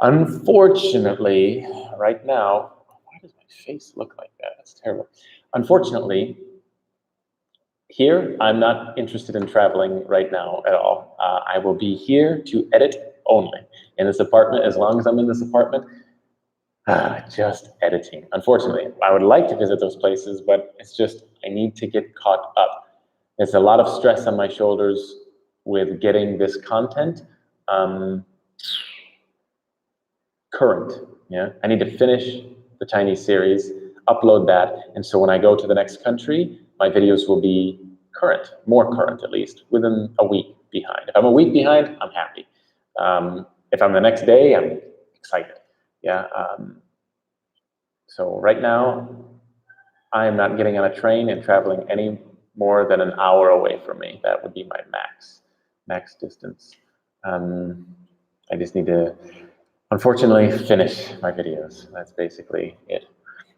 unfortunately, right now, why does my face look like that? That's terrible. Unfortunately, here, I'm not interested in traveling right now at all. I will be here to edit only. In this apartment, as long as I'm in this apartment, just editing. Unfortunately, I would like to visit those places, but it's just, I need to get caught up. There's a lot of stress on my shoulders with getting this content current. Yeah, I need to finish the Chinese series, upload that, and so when I go to the next country, my videos will be current, more current at least, within a week behind. If I'm a week behind, I'm happy. If I'm the next day, I'm excited. Yeah. So right now, I am not getting on a train and traveling any more than an hour away from me. That would be my max distance. I just need to, unfortunately, finish my videos. That's basically it.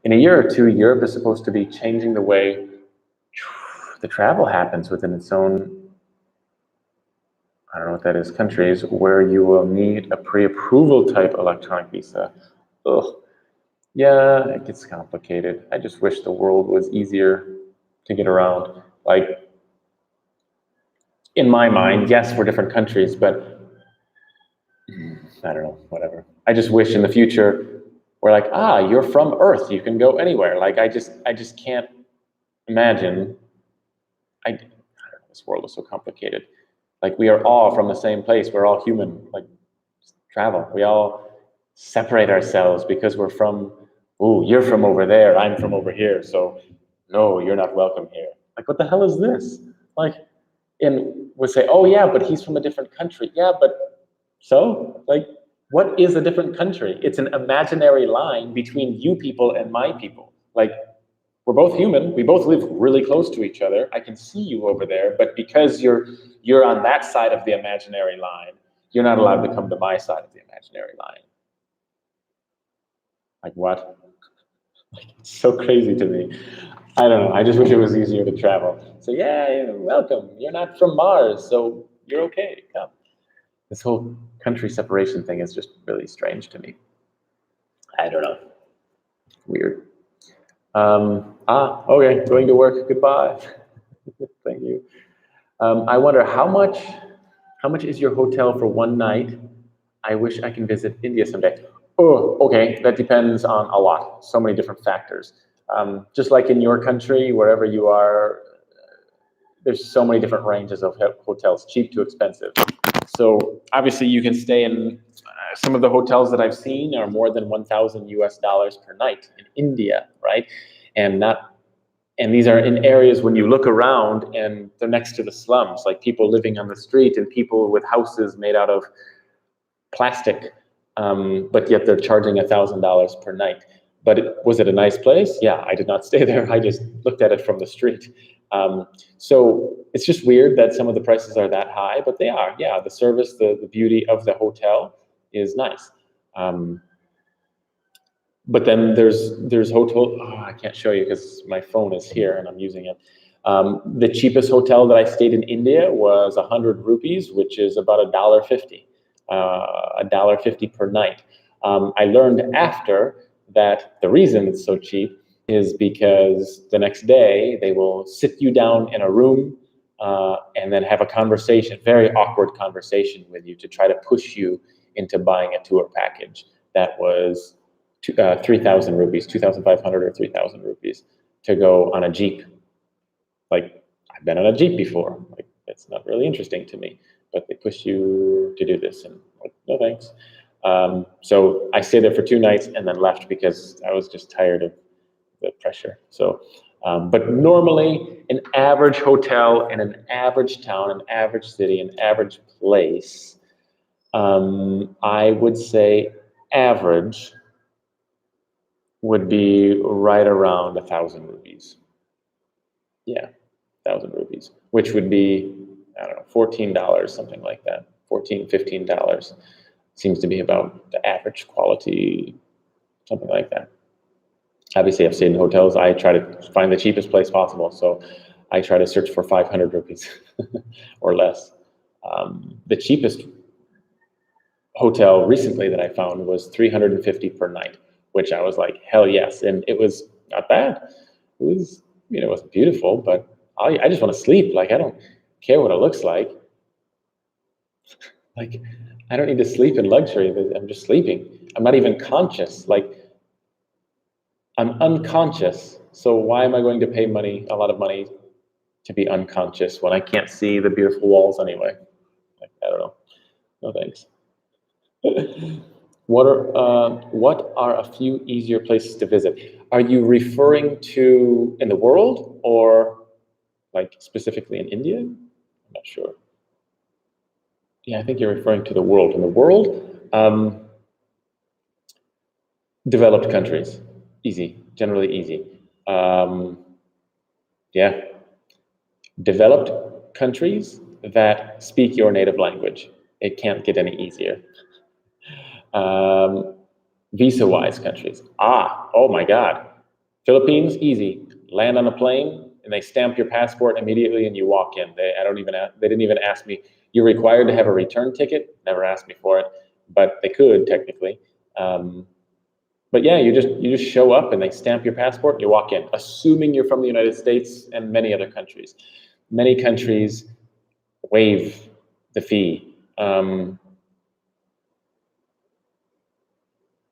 In a year or two, Europe is supposed to be changing the way the travel happens within its own, I don't know what that is, countries, where you will need a pre-approval type electronic visa. Ugh. Yeah, it gets complicated. I just wish the world was easier to get around. Like, in my mind, yes, we're different countries, but I don't know, whatever. I just wish in the future we're like, you're from Earth, you can go anywhere. Like, I just can't imagine. I don't know, this world is so complicated. Like, we are all from the same place. We're all human. Like, travel. We all separate ourselves because we're from, you're from over there, I'm from over here, so no, you're not welcome here. Like, what the hell is this? Like, and we'll say, oh yeah, but he's from a different country. Yeah, but so? Like, what is a different country? It's an imaginary line between you people and my people. Like, we're both human. We both live really close to each other. I can see you over there, but because you're on that side of the imaginary line, you're not allowed to come to my side of the imaginary line. Like, what? Like, it's so crazy to me. I don't know. I just wish it was easier to travel. So yeah, welcome. You're not from Mars, so you're okay. Come. This whole country separation thing is just really strange to me. I don't know. Weird. Okay, going to work. Goodbye. Thank you. I wonder how much is your hotel for one night? I wish I can visit India someday. Oh, okay, that depends on a lot, so many different factors. Just like in your country, wherever you are, there's so many different ranges of hotels, cheap to expensive. So obviously you can stay in, some of the hotels that I've seen are more than $1,000 per night in India, right? And these are in areas when you look around and they're next to the slums, like people living on the street and people with houses made out of plastic, but yet they're charging $1,000 per night. But was it a nice place? Yeah, I did not stay there. I just looked at it from the street. So it's just weird that some of the prices are that high, but they are. Yeah, the service, the beauty of the hotel is nice. But then there's hotel. Oh, I can't show you because my phone is here and I'm using it. The cheapest hotel that I stayed in India was 100 rupees, which is about $1.50, $1.50 per night. I learned after that the reason it's so cheap is because the next day they will sit you down in a room and then have a conversation, very awkward conversation with you to try to push you into buying a tour package that was 3,000 rupees, 2,500 or 3,000 rupees to go on a Jeep. Like, I've been on a Jeep before. Like, it's not really interesting to me, but they push you to do this. And like, no thanks. So I stayed there for 2 nights and then left because I was just tired of the pressure. So, but normally an average hotel in an average town, an average city, an average place, I would say average would be right around 1,000 rupees. Yeah, 1,000 rupees, which would be, I don't know, $14, something like that. $14, $15 seems to be about the average quality, something like that. Obviously, I've stayed in hotels. I try to find the cheapest place possible. So I try to search for 500 rupees or less. The cheapest hotel recently that I found was 350 per night, which I was like, hell yes. And it was not bad. It was, it wasn't beautiful, but I just want to sleep. Like, I don't care what it looks like. Like, I don't need to sleep in luxury. I'm just sleeping. I'm not even conscious. Like, I'm unconscious. So why am I going to pay a lot of money to be unconscious when I can't see the beautiful walls anyway? Like, I don't know. No thanks. What are a few easier places to visit? Are you referring to in the world or like specifically in India? I'm not sure. Yeah, I think you're referring to the world. In the world, developed countries, easy, generally easy. Yeah, developed countries that speak your native language. It can't get any easier. Visa-wise countries. Oh my God. Philippines, easy. Land on a plane and they stamp your passport immediately and you walk in. They didn't even ask me. You're required to have a return ticket. Never asked me for it, but they could technically. But yeah, you just show up and they stamp your passport and you walk in, assuming you're from the United States and many other countries. Many countries waive the fee.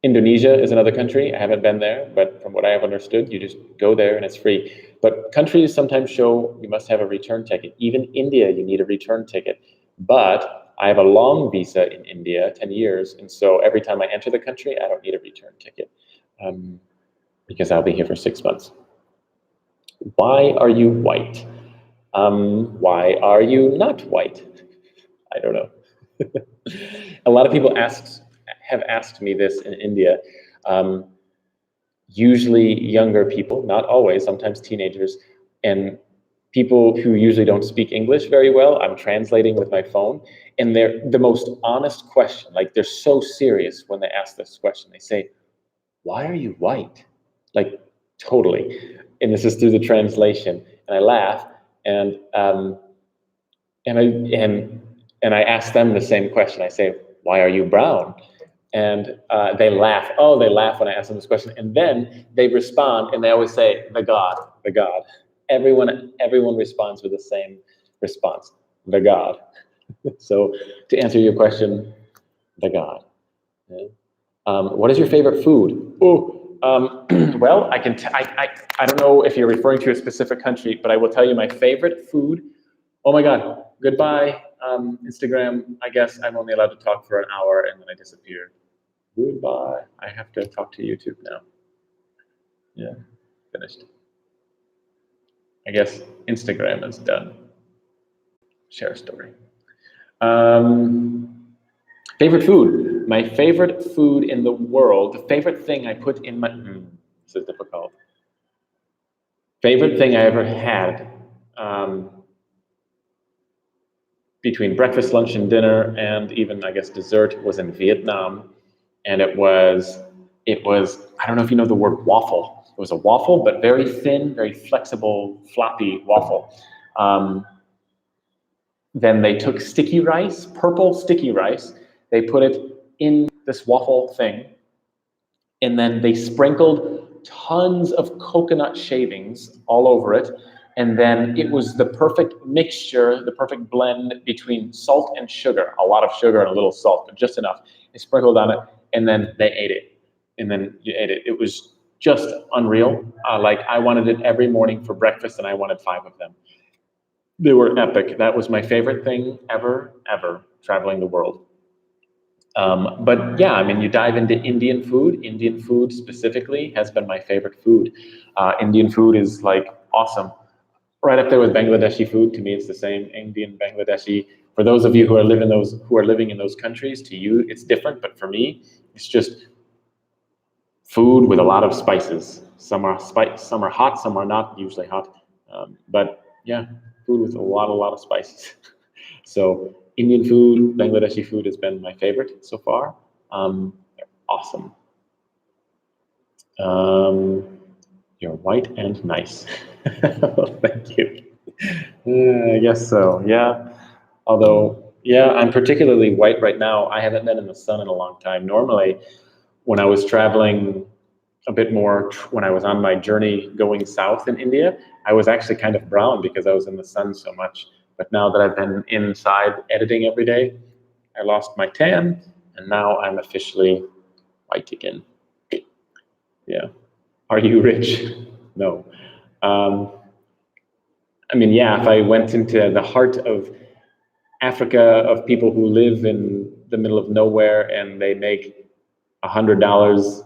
Indonesia is another country. I haven't been there, but from what I have understood, you just go there and it's free. But countries sometimes show you must have a return ticket. Even India, you need a return ticket. But I have a long visa in India, 10 years, and so every time I enter the country, I don't need a return ticket because I'll be here for 6 months. Why are you white? Why are you not white? I don't know. A lot of people have asked me this in India. Usually younger people, not always, sometimes teenagers, and people who usually don't speak English very well, I'm translating with my phone, and they're the most honest question. Like, they're so serious when they ask this question. They say, why are you white? Like, totally. And this is through the translation. And I laugh, and I ask them the same question. I say, why are you brown? And they laugh. Oh, they laugh when I ask them this question. And then they respond, and they always say, the God, the God. Everyone responds with the same response, the God. So to answer your question, the God. Yeah. What is your favorite food? Well, I don't know if you're referring to a specific country, but I will tell you my favorite food. Oh my God, goodbye, Instagram. I guess I'm only allowed to talk for an hour and then I disappear. Goodbye. I have to talk to YouTube now. Yeah, finished. I guess Instagram is done. Share a story. Favorite food. My favorite food in the world, the favorite thing I put in my, this is difficult. Favorite thing I ever had between breakfast, lunch, and dinner, and even, I guess, dessert was in Vietnam. And it was It was, I don't know if you know the word waffle. It was a waffle, but very thin, very flexible, floppy waffle. Then they took sticky rice, purple sticky rice. They put it in this waffle thing, and then they sprinkled tons of coconut shavings all over it. And then it was the perfect mixture, the perfect blend between salt and sugar, a lot of sugar and a little salt, but just enough. They sprinkled on it, and then they ate it. And then you ate it. It was just unreal. Like I wanted it every morning for breakfast, and I wanted 5 of them. They were epic. That was my favorite thing ever, traveling the world. But yeah, I mean, you dive into Indian food. Indian food specifically has been my favorite food. Indian food is like awesome. Right up there with Bangladeshi food. To me, it's the same. Indian, Bangladeshi. For those of you who are living in those countries, to you it's different. But for me, it's just food with a lot of spices. Some are hot, some are not usually hot. But yeah, food with a lot of spices. So Indian food, Bangladeshi food has been my favorite so far. They're awesome. You're white and nice. Thank you. I guess so, yeah. Although, yeah, I'm particularly white right now. I haven't been in the sun in a long time. Normally, when I was traveling a bit more, when I was on my journey going south in India, I was actually kind of brown because I was in the sun so much. But now that I've been inside editing every day, I lost my tan, and now I'm officially white again. Yeah. Are you rich? No. I mean, yeah, if I went into the heart of Africa, of people who live in the middle of nowhere and they make $100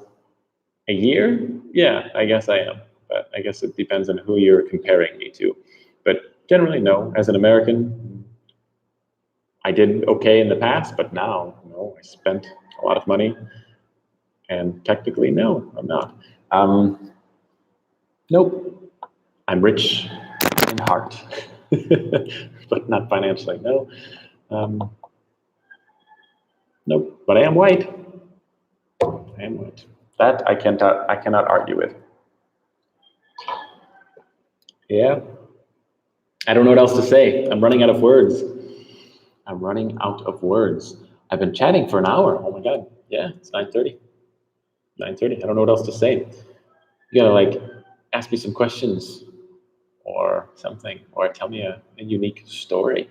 a year, yeah, I guess I am. But I guess it depends on who you're comparing me to. But generally, no. As an American, I did okay in the past, but now, no, I spent a lot of money. And technically, no, I'm not. Nope, I'm rich in heart, but not financially, no. Nope, but I am white. I am white. That I cannot argue with. Yeah. I don't know what else to say. I'm running out of words. I'm running out of words. I've been chatting for an hour. Oh my God. Yeah, it's 9:30. 9:30. I don't know what else to say. You gotta like ask me some questions or something, or tell me a unique story,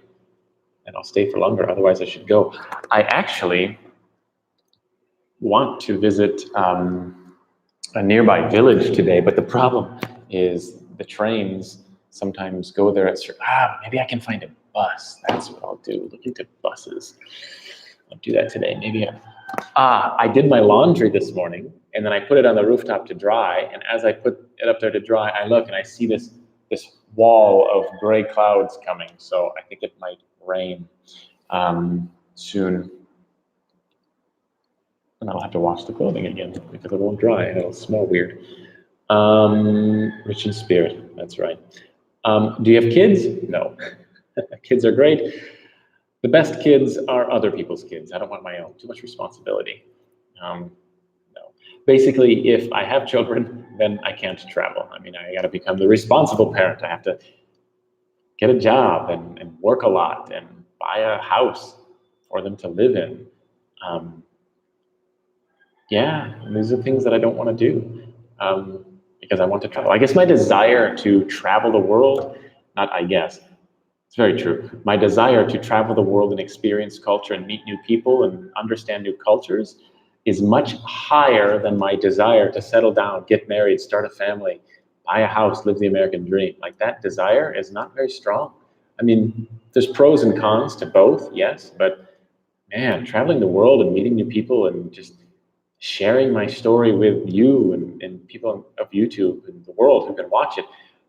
and I'll stay for longer. Otherwise, I should go. I actually want to visit a nearby village today, but the problem is the trains sometimes go there at maybe I can find a bus. That's what I'll do. Look into buses. I'll do that today. Maybe I did my laundry this morning, and then I put it on the rooftop to dry. And as I put it up there to dry, I look and I see this wall of gray clouds coming. So I think it might rain soon. And I'll have to wash the clothing again because it won't dry and it'll smell weird. Rich in spirit, that's right. Do you have kids? No. Kids are great. The best kids are other people's kids. I don't want my own. Too much responsibility. No. Basically, if I have children, then I can't travel. I mean, I got to become the responsible parent. I have to get a job and work a lot and buy a house for them to live in. Yeah, and these are things that I don't want to do because I want to travel. I guess my desire to travel the world, not I guess, it's very true. My desire to travel the world and experience culture and meet new people and understand new cultures is much higher than my desire to settle down, get married, start a family, buy a house, live the American dream. Like that desire is not very strong. I mean, there's pros and cons to both, yes, but man, traveling the world and meeting new people and just sharing my story with you and people of YouTube and the world who can watch it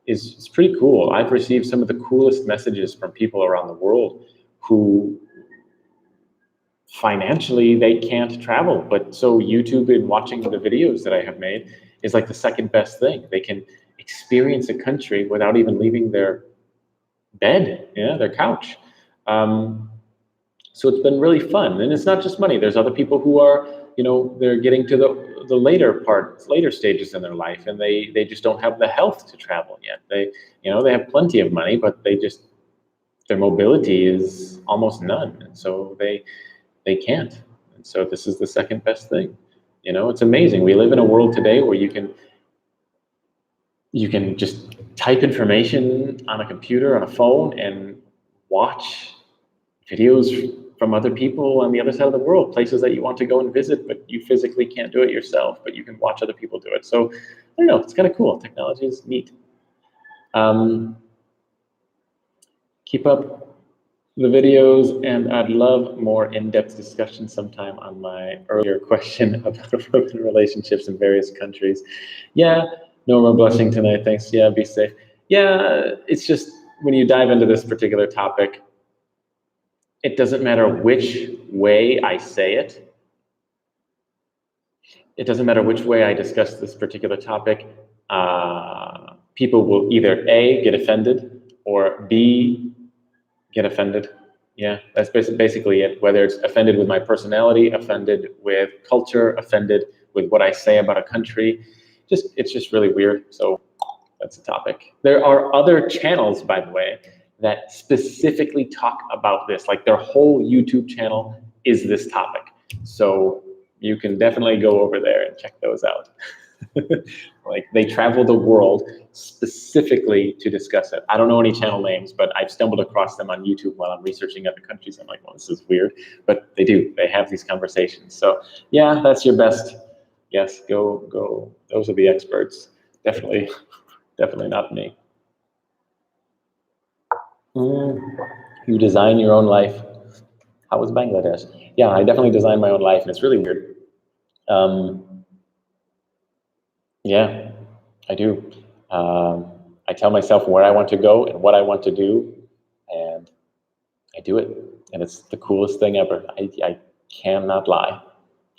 is pretty cool. I've received some of the coolest messages from people around the world who financially they can't travel, but so YouTube and watching the videos that I have made is like the second best thing. They can experience a country without even leaving their bed, their couch. So it's been really fun. And it's not just money. There's other people who are they're getting to the later stages in their life, and they just don't have the health to travel yet. They have plenty of money, but their mobility is almost none, and so they can't. And so this is the second best thing. It's amazing. We live in a world today where you can just type information on a computer, on a phone, and watch videos from other people on the other side of the world, places that you want to go and visit, but you physically can't do it yourself, but you can watch other people do it. So I don't know, it's kind of cool. Technology is neat. Keep up the videos, and I'd love more in-depth discussion sometime on my earlier question about broken relationships in various countries. Yeah, no more blushing tonight, thanks. Yeah, be safe. Yeah, it's just when you dive into this particular topic, it doesn't matter which way I say it. It doesn't matter which way I discuss this particular topic. People will either A, get offended, or B, get offended. Yeah, that's basically it. Whether it's offended with my personality, offended with culture, offended with what I say about a country, it's just really weird. So that's the topic. There are other channels, by the way, that specifically talk about this. Like their whole YouTube channel is this topic. So you can definitely go over there and check those out. Like they travel the world specifically to discuss it. I don't know any channel names, but I've stumbled across them on YouTube while I'm researching other countries. I'm like, well, this is weird, but they do. They have these conversations. So yeah, that's your best. Yes, go. Those are the experts. Definitely not me. You design your own life. How was Bangladesh? Yeah, I definitely designed my own life, and it's really weird. Yeah, I do. I tell myself where I want to go and what I want to do, and I do it. And it's the coolest thing ever. I cannot lie.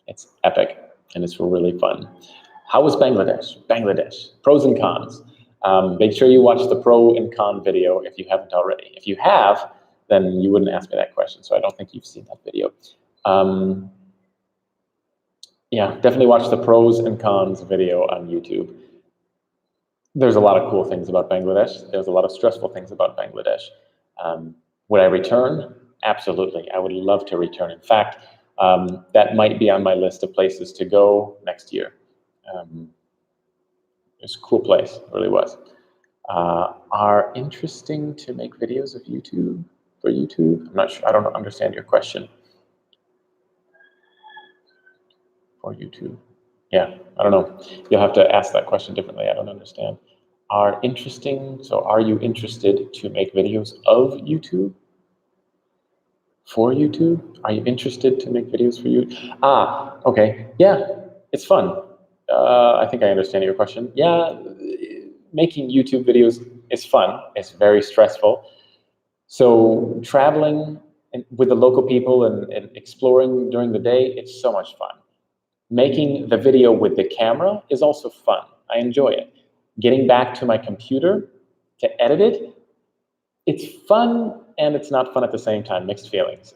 It's epic, and it's really fun. How was Bangladesh? Bangladesh, pros and cons. Make sure you watch the pro and con video if you haven't already. If you have, then you wouldn't ask me that question, so I don't think you've seen that video. Yeah, definitely watch the pros and cons video on YouTube. There's a lot of cool things about Bangladesh. There's a lot of stressful things about Bangladesh. Would I return? Absolutely. I would love to return. In fact, that might be on my list of places to go next year. It's a cool place, it really was. Are interesting to make videos of YouTube for YouTube? I'm not sure. I don't understand your question. For YouTube. Yeah, I don't know. You'll have to ask that question differently. I don't understand. Are interesting, so are you interested to make videos of YouTube? For YouTube? Are you interested to make videos for you? Okay. Yeah, it's fun. I think I understand your question. Yeah, making YouTube videos is fun. It's very stressful. So traveling with the local people and exploring during the day, it's so much fun. Making the video with the camera is also fun. I enjoy it. Getting back to my computer to edit it, it's fun and it's not fun at the same time, mixed feelings.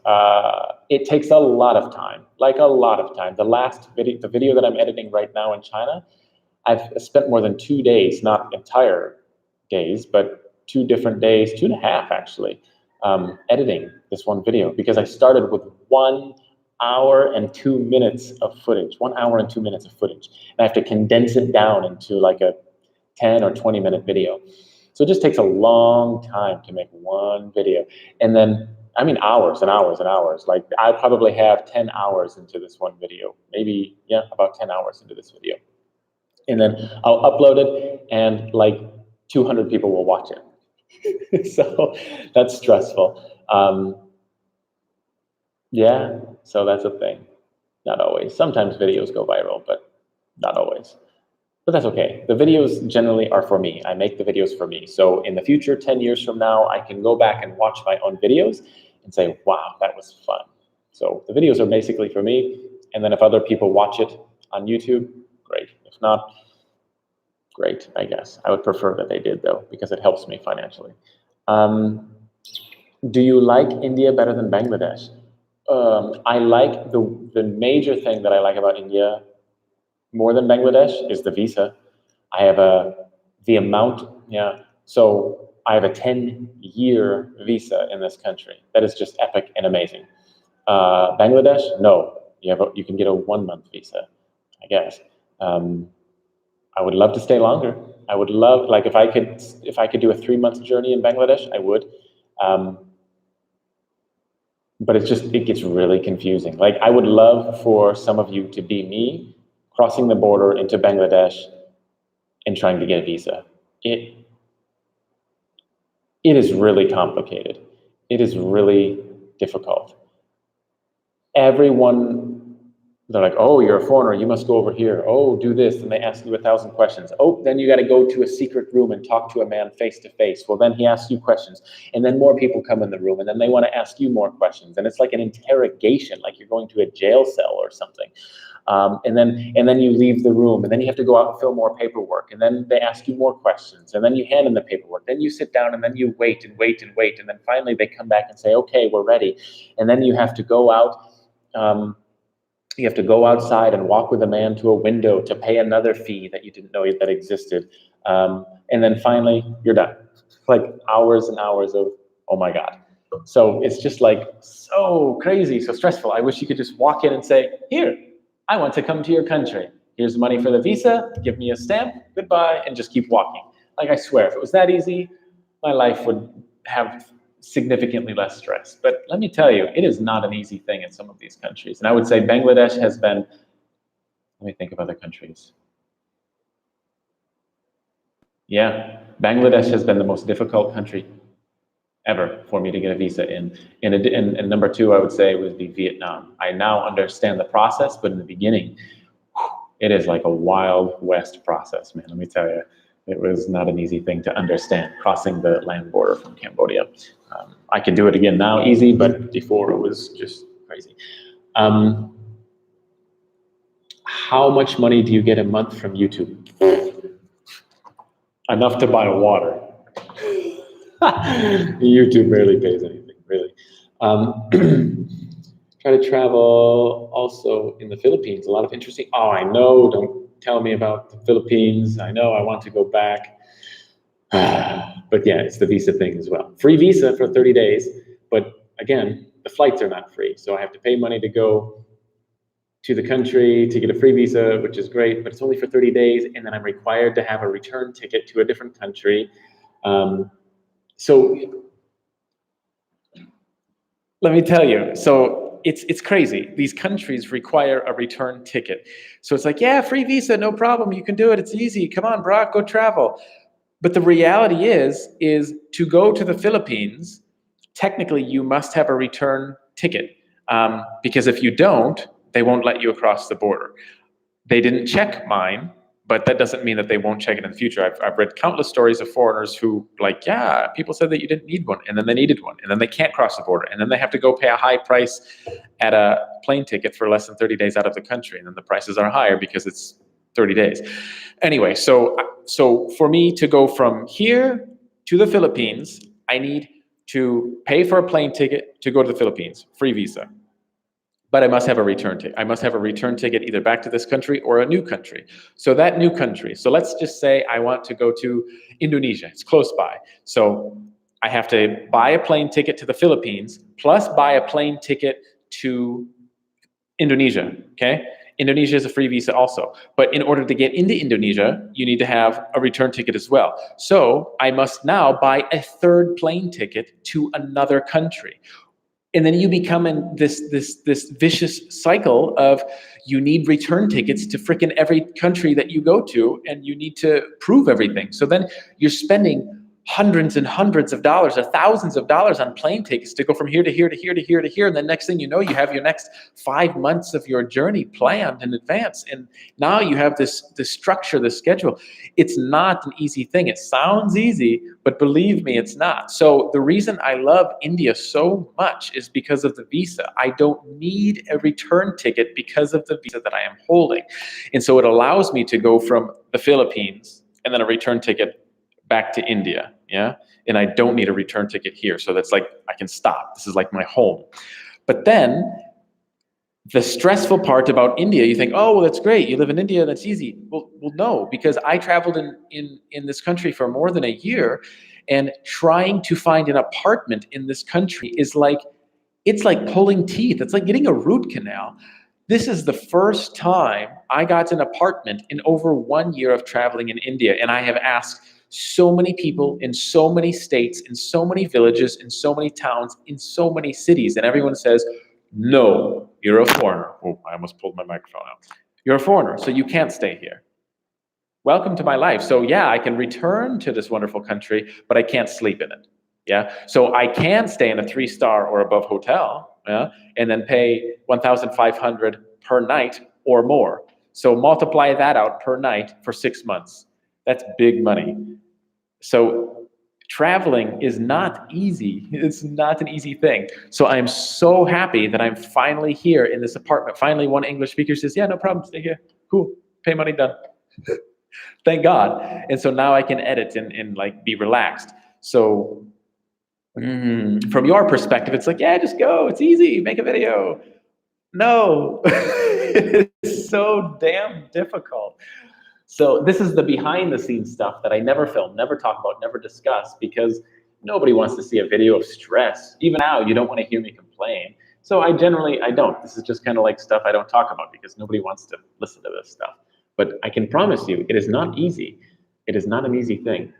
It takes a lot of time, like a lot of time. The video that I'm editing right now in China, I've spent more than 2 days, not entire days, but 2 different days, 2.5 actually, editing this one video because I started with 1 hour and 2 minutes of footage, 1 hour and 2 minutes of footage. And I have to condense it down into like a 10 or 20 minute video. So it just takes a long time to make one video. And then, I mean, hours and hours and hours. Like I probably have 10 hours into this one video, maybe, yeah, about 10 hours into this video. And then I'll upload it and like 200 people will watch it. So that's stressful. Yeah, so that's a thing. Not always. Sometimes videos go viral, but not always. But that's okay. The videos generally are for me. I make the videos for me. So in the future, 10 years from now, I can go back and watch my own videos and say, wow, that was fun. So the videos are basically for me. And then if other people watch it on YouTube, great. If not, great, I guess. I would prefer that they did though, because it helps me financially. Do you like India better than Bangladesh? I like the major thing that I like about India more than Bangladesh is the visa. I have the amount, yeah. So I have a 10-year visa in this country. That is just epic and amazing. Bangladesh, no. You can get a 1-month visa, I guess. I would love to stay longer. I would love, like, if I could do a 3-month journey in Bangladesh, I would. But it gets really confusing. Like, I would love for some of you to be me crossing the border into Bangladesh and trying to get a visa. It is really complicated. It is really difficult. Everyone, they're like, oh, you're a foreigner, you must go over here. Oh, do this. And they ask you 1,000 questions. Oh, then you got to go to a secret room and talk to a man face to face. Well, then he asks you questions. And then more people come in the room and then they want to ask you more questions. And it's like an interrogation, like you're going to a jail cell or something. And then you leave the room, and then you have to go out and fill more paperwork, and then they ask you more questions, and then you hand in the paperwork, then you sit down, and then you wait and wait and wait, and then finally they come back and say, okay, we're ready. And then you have to go out, you have to go outside and walk with a man to a window to pay another fee that you didn't know that existed. And then finally you're done. Like hours and hours of, oh my God. So it's just like so crazy, so stressful. I wish you could just walk in and say, here, I want to come to your country. Here's the money for the visa, give me a stamp, goodbye, and just keep walking. Like, I swear, if it was that easy, my life would have significantly less stress. But let me tell you, it is not an easy thing in some of these countries. And I would say Bangladesh has been, let me think of other countries. Yeah, Bangladesh has been the most difficult country ever for me to get a visa in. And number 2, I would say, would be Vietnam. I now understand the process, but in the beginning, it is like a Wild West process, man. Let me tell you, it was not an easy thing to understand, crossing the land border from Cambodia. I can do it again now, easy, but before it was just crazy. How much money do you get a month from YouTube? Enough to buy water. YouTube barely pays anything, really. Try to travel also in the Philippines. A lot of interesting. Oh, I know. Don't tell me about the Philippines. I know. I want to go back. But yeah, it's the visa thing as well. Free visa for 30 days. But again, the flights are not free. So I have to pay money to go to the country to get a free visa, which is great, but it's only for 30 days. And then I'm required to have a return ticket to a different country. So let me tell you, so it's crazy. These countries require a return ticket. So it's like, yeah, free visa, no problem. You can do it. It's easy. Come on, Brock, go travel. But the reality is to go to the Philippines, technically you must have a return ticket, because if you don't, they won't let you across the border. They didn't check mine, but that doesn't mean that they won't check it in the future. I've read countless stories of foreigners who, like, yeah, people said that you didn't need one, and then they needed one, and then they can't cross the border, and then they have to go pay a high price at a plane ticket for less than 30 days out of the country, and then the prices are higher because it's 30 days. Anyway, so for me to go from here to the Philippines, I need to pay for a plane ticket to go to the Philippines, free visa. But I must have a return ticket. I must have a return ticket either back to this country or a new country. So that new country, so let's just say I want to go to Indonesia. It's close by. So I have to buy a plane ticket to the Philippines, plus buy a plane ticket to Indonesia, okay? Indonesia is a free visa also. But in order to get into Indonesia, you need to have a return ticket as well. So I must now buy a third plane ticket to another country. And then you become in this vicious cycle of you need return tickets to frickin' every country that you go to, and you need to prove everything. So then you're spending hundreds and hundreds of dollars or thousands of dollars on plane tickets to go from here to here to here to here to here. And then next thing you know, you have your next 5 months of your journey planned in advance. And now you have this structure, this schedule. It's not an easy thing. It sounds easy, but believe me, it's not. So the reason I love India so much is because of the visa. I don't need a return ticket because of the visa that I am holding. And so it allows me to go from the Philippines and then a return ticket back to India, yeah? And I don't need a return ticket here. So that's like, I can stop. This is like my home. But then the stressful part about India, you think, oh, well, that's great. You live in India, that's easy. Well, no, because I traveled in this country for more than a year, and trying to find an apartment in this country is like, it's like pulling teeth. It's like getting a root canal. This is the first time I got an apartment in over 1 year of traveling in India, and I have asked so many people in so many states, in so many villages, in so many towns, in so many cities, and everyone says, no, you're a foreigner. Oh, I almost pulled my microphone out. You're a foreigner, so you can't stay here. Welcome to my life. So yeah, I can return to this wonderful country, but I can't sleep in it. Yeah, so I can stay in a 3-star or above hotel, yeah, and then pay 1,500 per night or more. So multiply that out per night for 6 months. That's big money. So traveling is not easy. It's not an easy thing. So I'm so happy that I'm finally here in this apartment. Finally, one English speaker says, yeah, no problem, stay here. Cool, pay money, done. Thank God. And so now I can edit and like be relaxed. So from your perspective, it's like, yeah, just go. It's easy. Make a video. No, it's so damn difficult. So this is the behind the scenes stuff that I never film, never talk about, never discuss, because nobody wants to see a video of stress. Even now, you don't want to hear me complain. So I don't. This is just kind of like stuff I don't talk about because nobody wants to listen to this stuff. But I can promise you, it is not easy. It is not an easy thing.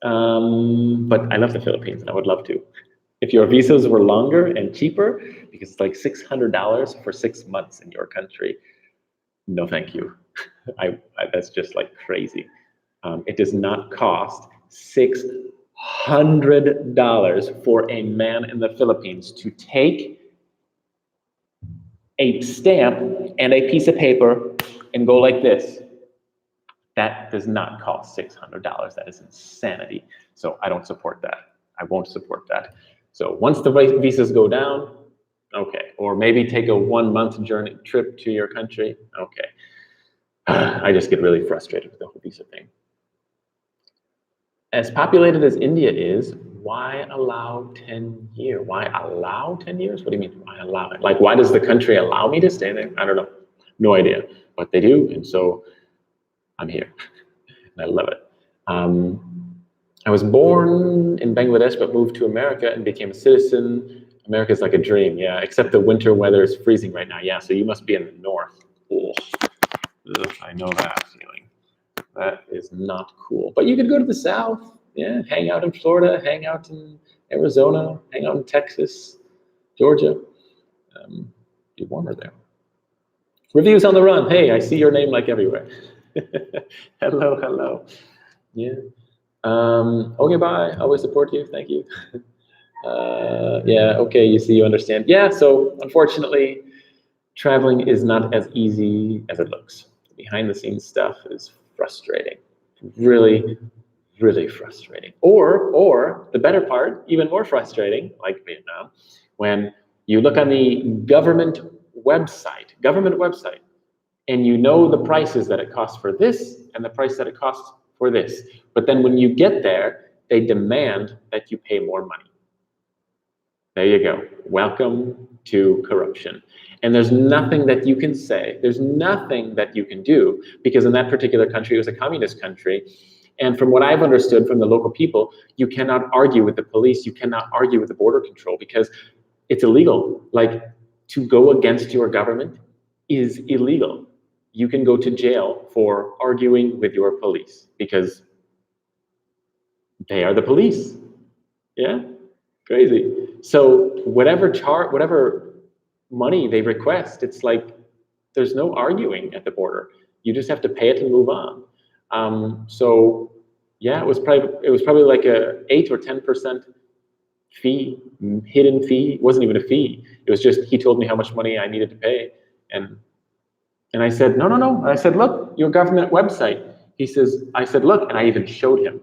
But I love the Philippines, and I would love to. If your visas were longer and cheaper, because it's like $600 for 6 months in your country, no thank you. That's just like crazy. It does not cost $600 for a man in the Philippines to take a stamp and a piece of paper and go like this. That does not cost $600. That is insanity. So I don't support that. I won't support that. So once the visas go down, okay. Or maybe take a 1 month journey trip to your country, okay. I just get really frustrated with the whole visa thing. As populated as India is, why allow 10 years? Why allow 10 years? What do you mean, why allow it? Like, why does the country allow me to stay there? I don't know. No idea. But they do, and so I'm here. And I love it. I was born in Bangladesh, but moved to America and became a citizen. America's like a dream, yeah, except the winter weather is freezing right now. Yeah, so you must be in the north. Ugh, I know that feeling. That is not cool. But you could go to the south, yeah, hang out in Florida, hang out in Arizona, hang out in Texas, Georgia. Be warmer there. Reviews on the run. Hey, I see your name like everywhere. Hello, hello. Yeah. Okay, bye. Always support you. Thank you. Yeah, okay, you see, you understand. Yeah, so unfortunately, traveling is not as easy as it looks. Behind the scenes stuff is frustrating. Really, really frustrating. Or the better part, even more frustrating, like Vietnam, when you look on the government website, and you know the prices that it costs for this and the price that it costs for this. But then when you get there, they demand that you pay more money. There you go. Welcome to corruption. And there's nothing that you can say, there's nothing that you can do, because in that particular country, it was a communist country. And from what I've understood from the local people, you cannot argue with the police, you cannot argue with the border control, because it's illegal. Like, to go against your government is illegal. You can go to jail for arguing with your police, because they are the police. Yeah, crazy. So whatever money they request, it's like there's no arguing at the border. You just have to pay it and move on. So yeah, it was probably like a 8 or 10% fee, hidden fee. It wasn't even a fee. It was just, he told me how much money I needed to pay, and I said, no. I said, look, your government website. I said, look, and I even showed him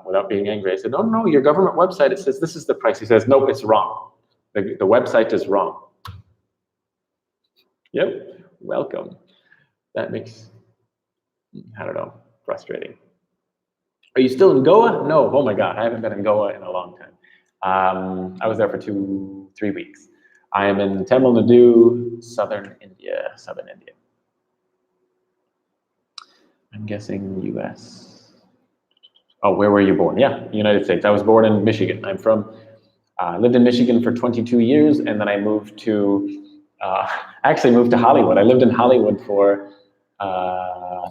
without being angry. I said, no, your government website, it says this is the price. He says, nope, it's wrong. The website is wrong. Yep, welcome. That makes, I don't know, frustrating. Are you still in Goa? No, oh my God, I haven't been in Goa in a long time. I was there for 3 weeks. I am in Tamil Nadu, southern India. I'm guessing US. Oh, where were you born? Yeah, United States. I was born in Michigan. Lived in Michigan for 22 years, and then I moved to, actually moved to Hollywood. I lived in Hollywood for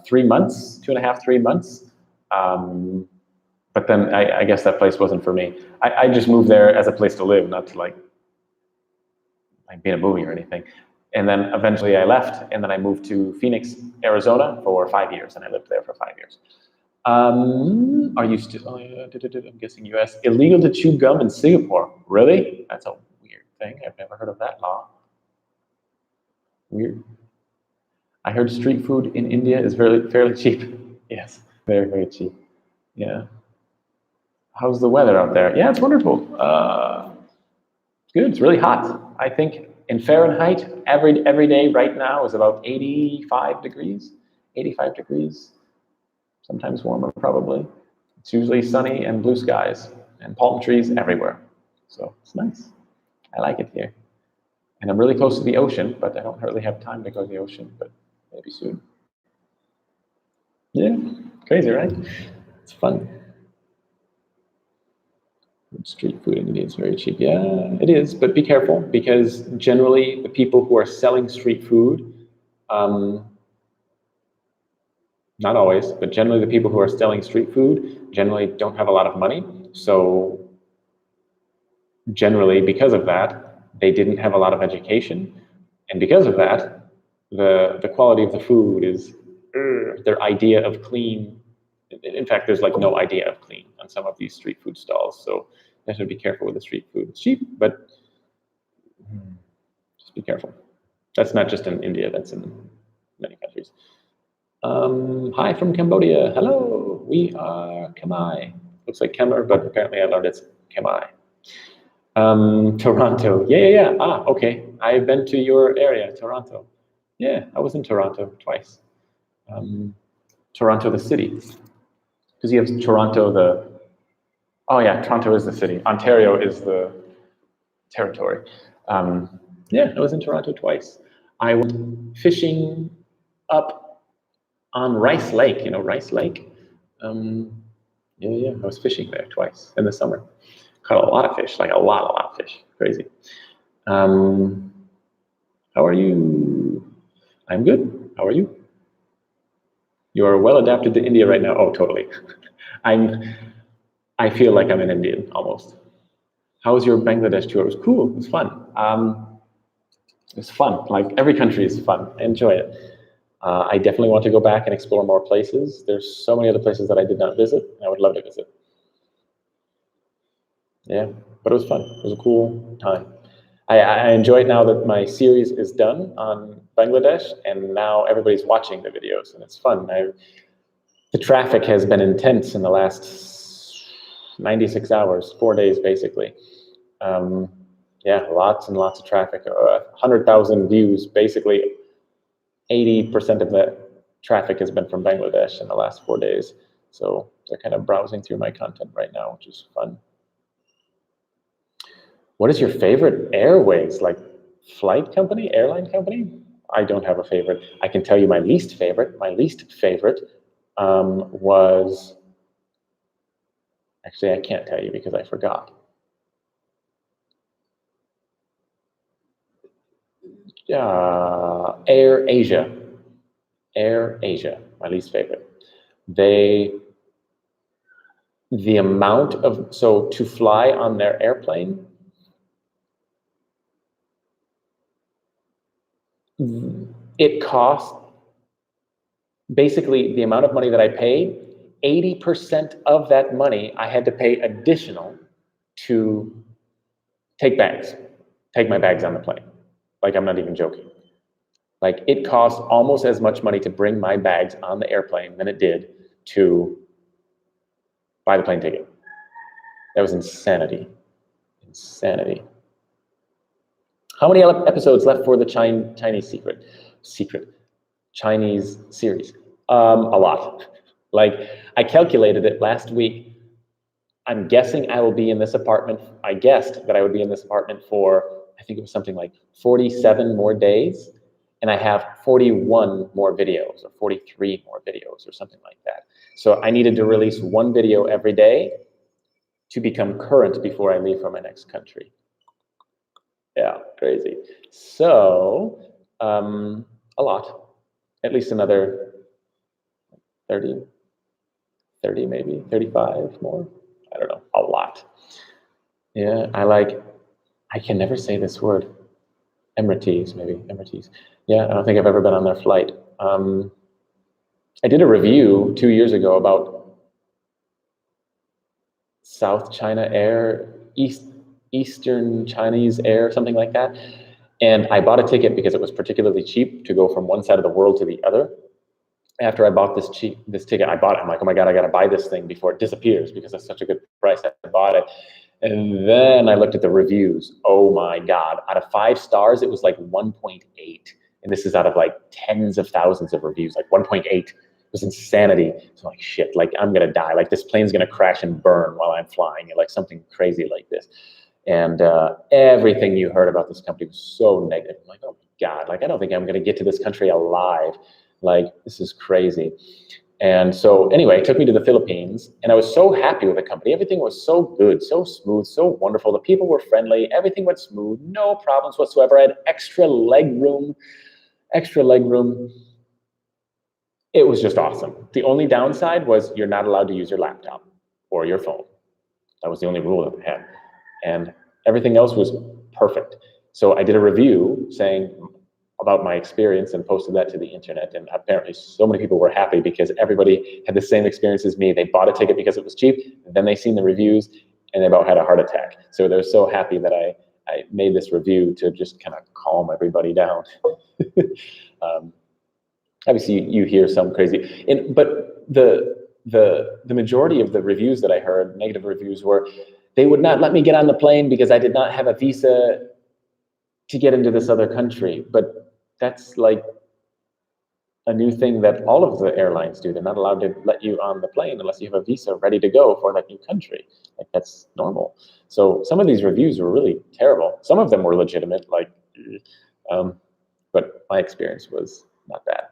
3 months, 2.5, 3 months. But then I guess that place wasn't for me. I just moved there as a place to live, not to like be in a movie or anything. And then eventually I left, and then I moved to Phoenix, Arizona for 5 years, and I lived there for 5 years. Are you still, I'm guessing US, illegal to chew gum in Singapore? Really? That's a weird thing. I've never heard of that law. Weird. I heard street food in India is fairly cheap. Yes, very, very cheap. Yeah. How's the weather out there? Yeah, it's wonderful. It's good. It's really hot. I think in Fahrenheit, every day right now is about 85 degrees. 85 degrees. Sometimes warmer, probably. It's usually sunny and blue skies and palm trees everywhere. So it's nice. I like it here. And I'm really close to the ocean, but I don't really have time to go to the ocean, but maybe soon. Yeah, crazy, right? It's fun. Street food in India is very cheap. Yeah, it is, but be careful because generally the people who are selling street food, not always, but generally the people who are selling street food generally don't have a lot of money. So generally, because of that, they didn't have a lot of education. And because of that, the quality of the food is their idea of clean. In fact, there's like no idea of clean on some of these street food stalls. So you have to be careful with the street food. It's cheap, but just be careful. That's not just in India, that's in many countries. Hi from Cambodia. Hello, we are Khmer. Looks like Khmer, but apparently I learned it's Khmer. Toronto. Yeah. Okay. I've been to your area, Toronto. Yeah, I was in Toronto twice. Toronto, the city. Because you have Toronto, oh yeah, Toronto is the city. Ontario is the territory. Yeah, I was in Toronto twice. I went fishing up on Rice Lake. You know Rice Lake? Yeah, I was fishing there twice in the summer. Caught a lot of fish, like a lot of fish. Crazy. How are you? I'm good. How are you? You are well adapted to India right now. Oh, totally. I feel like I'm an Indian almost. How was your Bangladesh tour? It was cool. It was fun. It's fun. Like every country is fun. I enjoy it. I definitely want to go back and explore more places. There's so many other places that I did not visit. I would love to visit. Yeah, but it was fun. It was a cool time. I enjoy it now that my series is done on Bangladesh, and now everybody's watching the videos, and it's fun. The traffic has been intense in the last 96 hours, 4 days basically. Yeah, lots and lots of traffic. 100,000 views. Basically, 80% of that traffic has been from Bangladesh in the last 4 days. So they're kind of browsing through my content right now, which is fun. What is your favorite airways, like flight company, airline company? I don't have a favorite. I can tell you my least favorite. My least favorite was, actually I can't tell you because I forgot. Air Asia, my least favorite. The amount of, so to fly on their airplane, it cost, basically the amount of money that I paid, 80% of that money I had to pay additional to take my bags on the plane. Like, I'm not even joking. Like, it cost almost as much money to bring my bags on the airplane than it did to buy the plane ticket. That was insanity. Insanity. How many episodes left for the Chinese Chinese series? A lot. Like, I calculated it last week. I'm guessing I will be in this apartment. I guessed that I would be in this apartment for, I think it was something like 47 more days. And I have 41 more videos or 43 more videos or something like that. So I needed to release one video every day to become current before I leave for my next country. Yeah, crazy. So a lot, at least another 30 maybe, 35 more. I don't know, a lot. Yeah, I can never say this word. Emirates, maybe, Emirates. Yeah, I don't think I've ever been on their flight. I did a review 2 years ago about South China Air, Eastern Chinese Air, something like that. And I bought a ticket because it was particularly cheap to go from one side of the world to the other. After I bought this ticket, I'm like, oh my God, I got to buy this thing before it disappears because it's such a good price. I bought it. And then I looked at the reviews. Oh my God, out of 5 stars, it was like 1.8. And this is out of like tens of thousands of reviews, like 1.8. It was insanity. So I'm like, shit, like I'm going to die. Like this plane's going to crash and burn while I'm flying, like something crazy like this. And everything you heard about this company was so negative. I'm like, oh my God, like I don't think I'm going to get to this country alive. Like, this is crazy. And so anyway, it took me to the Philippines, and I was so happy with the company. Everything was so good, so smooth, so wonderful. The people were friendly. Everything went smooth, no problems whatsoever. I had extra leg room. It was just awesome. The only downside was you're not allowed to use your laptop or your phone. That was the only rule that they had. And everything else was perfect. So I did a review saying about my experience and posted that to the internet. And apparently so many people were happy because everybody had the same experience as me. They bought a ticket because it was cheap. And then they seen the reviews and they about had a heart attack. So they're so happy that I made this review to just kind of calm everybody down. Obviously you hear some crazy, but the majority of the reviews that I heard, negative reviews, were they would not let me get on the plane because I did not have a visa to get into this other country. But that's like a new thing that all of the airlines do. They're not allowed to let you on the plane unless you have a visa ready to go for that new country. Like that's normal. So some of these reviews were really terrible. Some of them were legitimate, like, but my experience was not bad.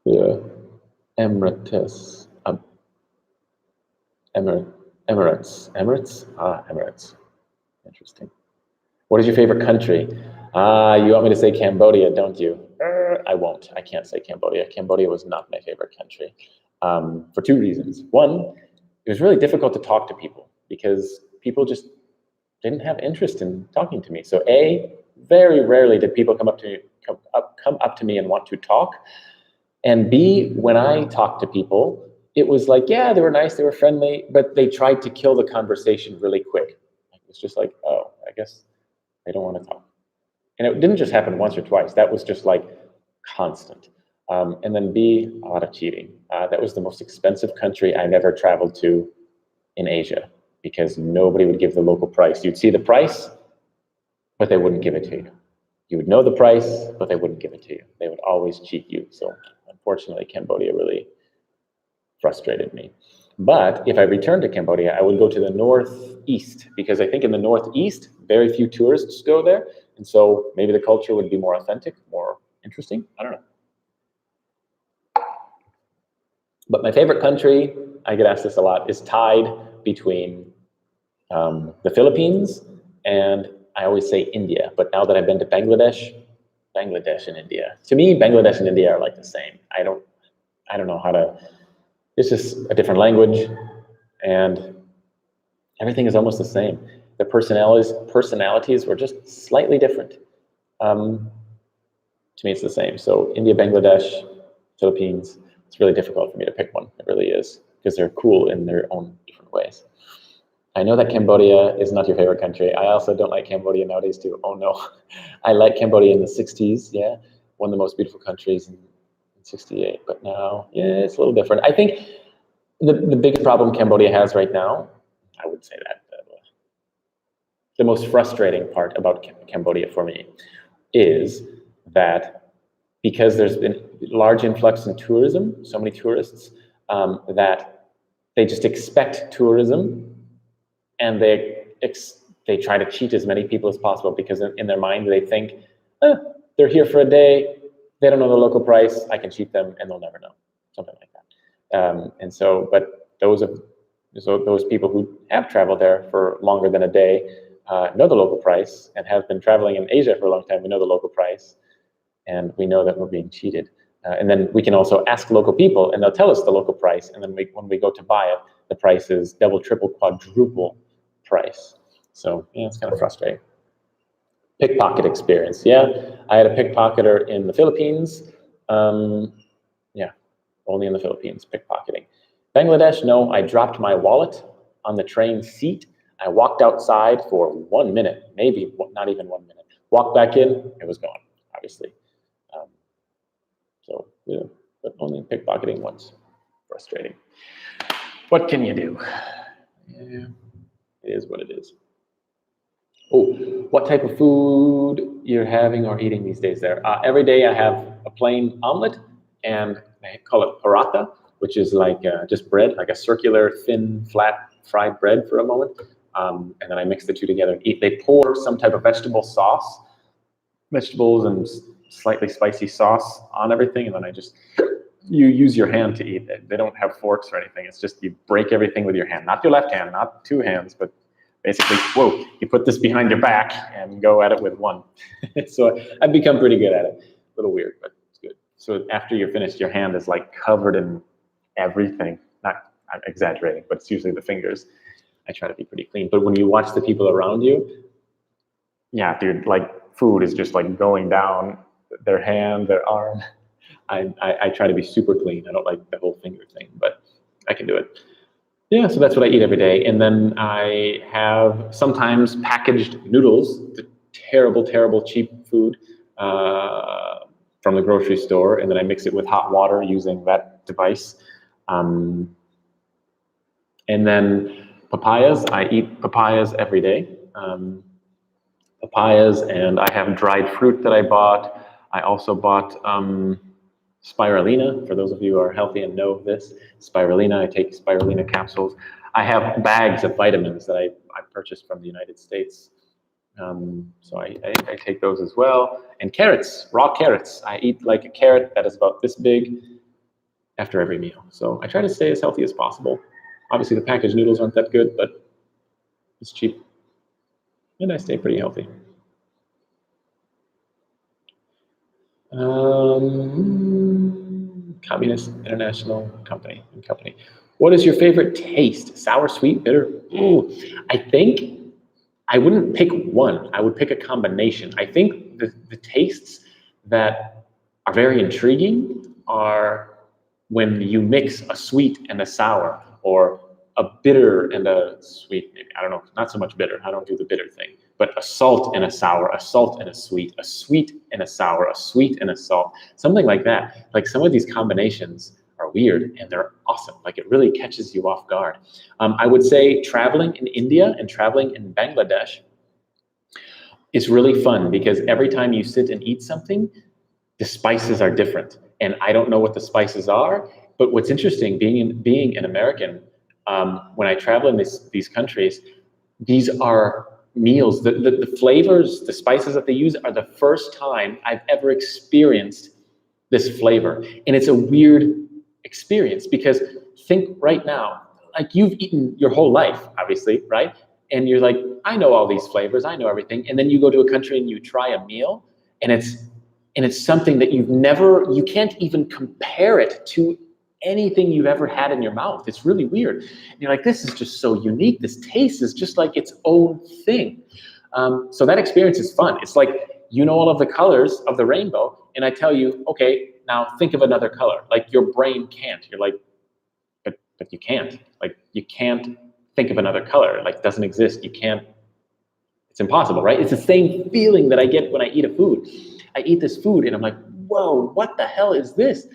Yeah, Emirates, Emirates. Interesting. What is your favorite country? You want me to say Cambodia, don't you? I won't. I can't say Cambodia. Cambodia was not my favorite country for 2 reasons. One, it was really difficult to talk to people because people just didn't have interest in talking to me. So A, very rarely did people come up to me and want to talk. And B, when I talked to people, it was like, yeah, they were nice, they were friendly, but they tried to kill the conversation really quick. It was just like, oh, I guess they don't want to talk. And it didn't just happen once or twice. That was just like constant. And then B, a lot of cheating. That was the most expensive country I've ever traveled to in Asia because nobody would give the local price. You'd see the price, but they wouldn't give it to you. You would know the price, but they wouldn't give it to you. They would always cheat you. So unfortunately, Cambodia really frustrated me. But if I returned to Cambodia, I would go to the northeast because I think in the northeast, very few tourists go there. And so maybe the culture would be more authentic, more interesting. I don't know. But my favorite country, I get asked this a lot, is tied between the Philippines and I always say India. But now that I've been to Bangladesh and India, to me, Bangladesh and India are like the same. I don't know how to, it's just a different language and everything is almost the same. The personalities were just slightly different. To me, it's the same. So India, Bangladesh, Philippines, it's really difficult for me to pick one. It really is, because they're cool in their own different ways. I know that Cambodia is not your favorite country. I also don't like Cambodia nowadays too. Oh no, I like Cambodia in the 60s, yeah. One of the most beautiful countries in 68, but now, yeah, it's a little different. I think the biggest problem Cambodia has right now, I would say that, the most frustrating part about Cambodia for me is that because there's been large influx in tourism, so many tourists, that they just expect tourism, and they try to cheat as many people as possible, because in their mind they think, they're here for a day, they don't know the local price, I can cheat them and they'll never know, something like that. And so, but those people who have traveled there for longer than a day know the local price, and have been traveling in Asia for a long time. We know the local price, and we know that we're being cheated. And then we can also ask local people, and they'll tell us the local price. And then when we go to buy it, the price is double, triple, quadruple price. So yeah, it's kind of frustrating. Pickpocket experience. Yeah, I had a pickpocketer in the Philippines. Yeah, only in the Philippines, pickpocketing. Bangladesh, no, I dropped my wallet on the train seat. I walked outside for 1 minute, maybe not even 1 minute. Walked back in, it was gone, obviously. So, yeah, but only pickpocketing once. Frustrating. What can you do? Yeah, it is what it is. Oh, what type of food you're having or eating these days there? Every day I have a plain omelet, and I call it paratha, which is like just bread, like a circular, thin, flat, fried bread for a moment. And then I mix the two together and eat. They pour some type of vegetable sauce, vegetables and slightly spicy sauce on everything, and then you use your hand to eat it. They don't have forks or anything. It's just you break everything with your hand, not your left hand, not two hands, but basically, whoa, you put this behind your back and go at it with one. So I've become pretty good at it. A little weird, but it's good. So after you're finished, your hand is like covered in everything. I'm exaggerating, but it's usually the fingers. I try to be pretty clean. But when you watch the people around you, yeah, dude, like food is just like going down their hand, their arm. I try to be super clean. I don't like the whole finger thing, but I can do it. Yeah, so that's what I eat every day. And then I have sometimes packaged noodles, the terrible, terrible cheap food from the grocery store. And then I mix it with hot water using that device. And then papayas, I eat papayas every day. Papayas, and I have dried fruit that I bought. I also bought spirulina, for those of you who are healthy and know this. Spirulina, I take spirulina capsules. I have bags of vitamins that I purchased from the United States. So I take those as well. And carrots, raw carrots. I eat like a carrot that is about this big after every meal. So I try to stay as healthy as possible. Obviously the packaged noodles aren't that good, but it's cheap. And I stay pretty healthy. Communist International Company. What is your favorite taste? Sour, sweet, bitter? Ooh, I think I wouldn't pick one. I would pick a combination. I think the tastes that are very intriguing are when you mix a sweet and a sour, or a bitter and a sweet, maybe. I don't know, not so much bitter. I don't do the bitter thing. But a salt and a sour, a salt and a sweet and a sour, a sweet and a salt, something like that. Like some of these combinations are weird and they're awesome. Like it really catches you off guard. I would say traveling in India and traveling in Bangladesh is really fun, because every time you sit and eat something, the spices are different. And I don't know what the spices are, but what's interesting, being an American, when I travel in these countries, these are meals, the flavors, the spices that they use are the first time I've ever experienced this flavor. And it's a weird experience, because think right now, like you've eaten your whole life, obviously, right? And you're like, I know all these flavors, I know everything. And then you go to a country and you try a meal, and it's something that you can't even compare it to anything you've ever had in your mouth. It's really weird. And you're like, this is just so unique. This taste is just like its own thing. So that experience is fun. It's like, you know all of the colors of the rainbow, and I tell you, okay, now think of another color. Like your brain can't. You're like, but you can't. Like you can't think of another color. Like it doesn't exist. You can't. It's impossible, right? It's the same feeling that I get when I eat a food. I eat this food and I'm like, whoa, what the hell is this?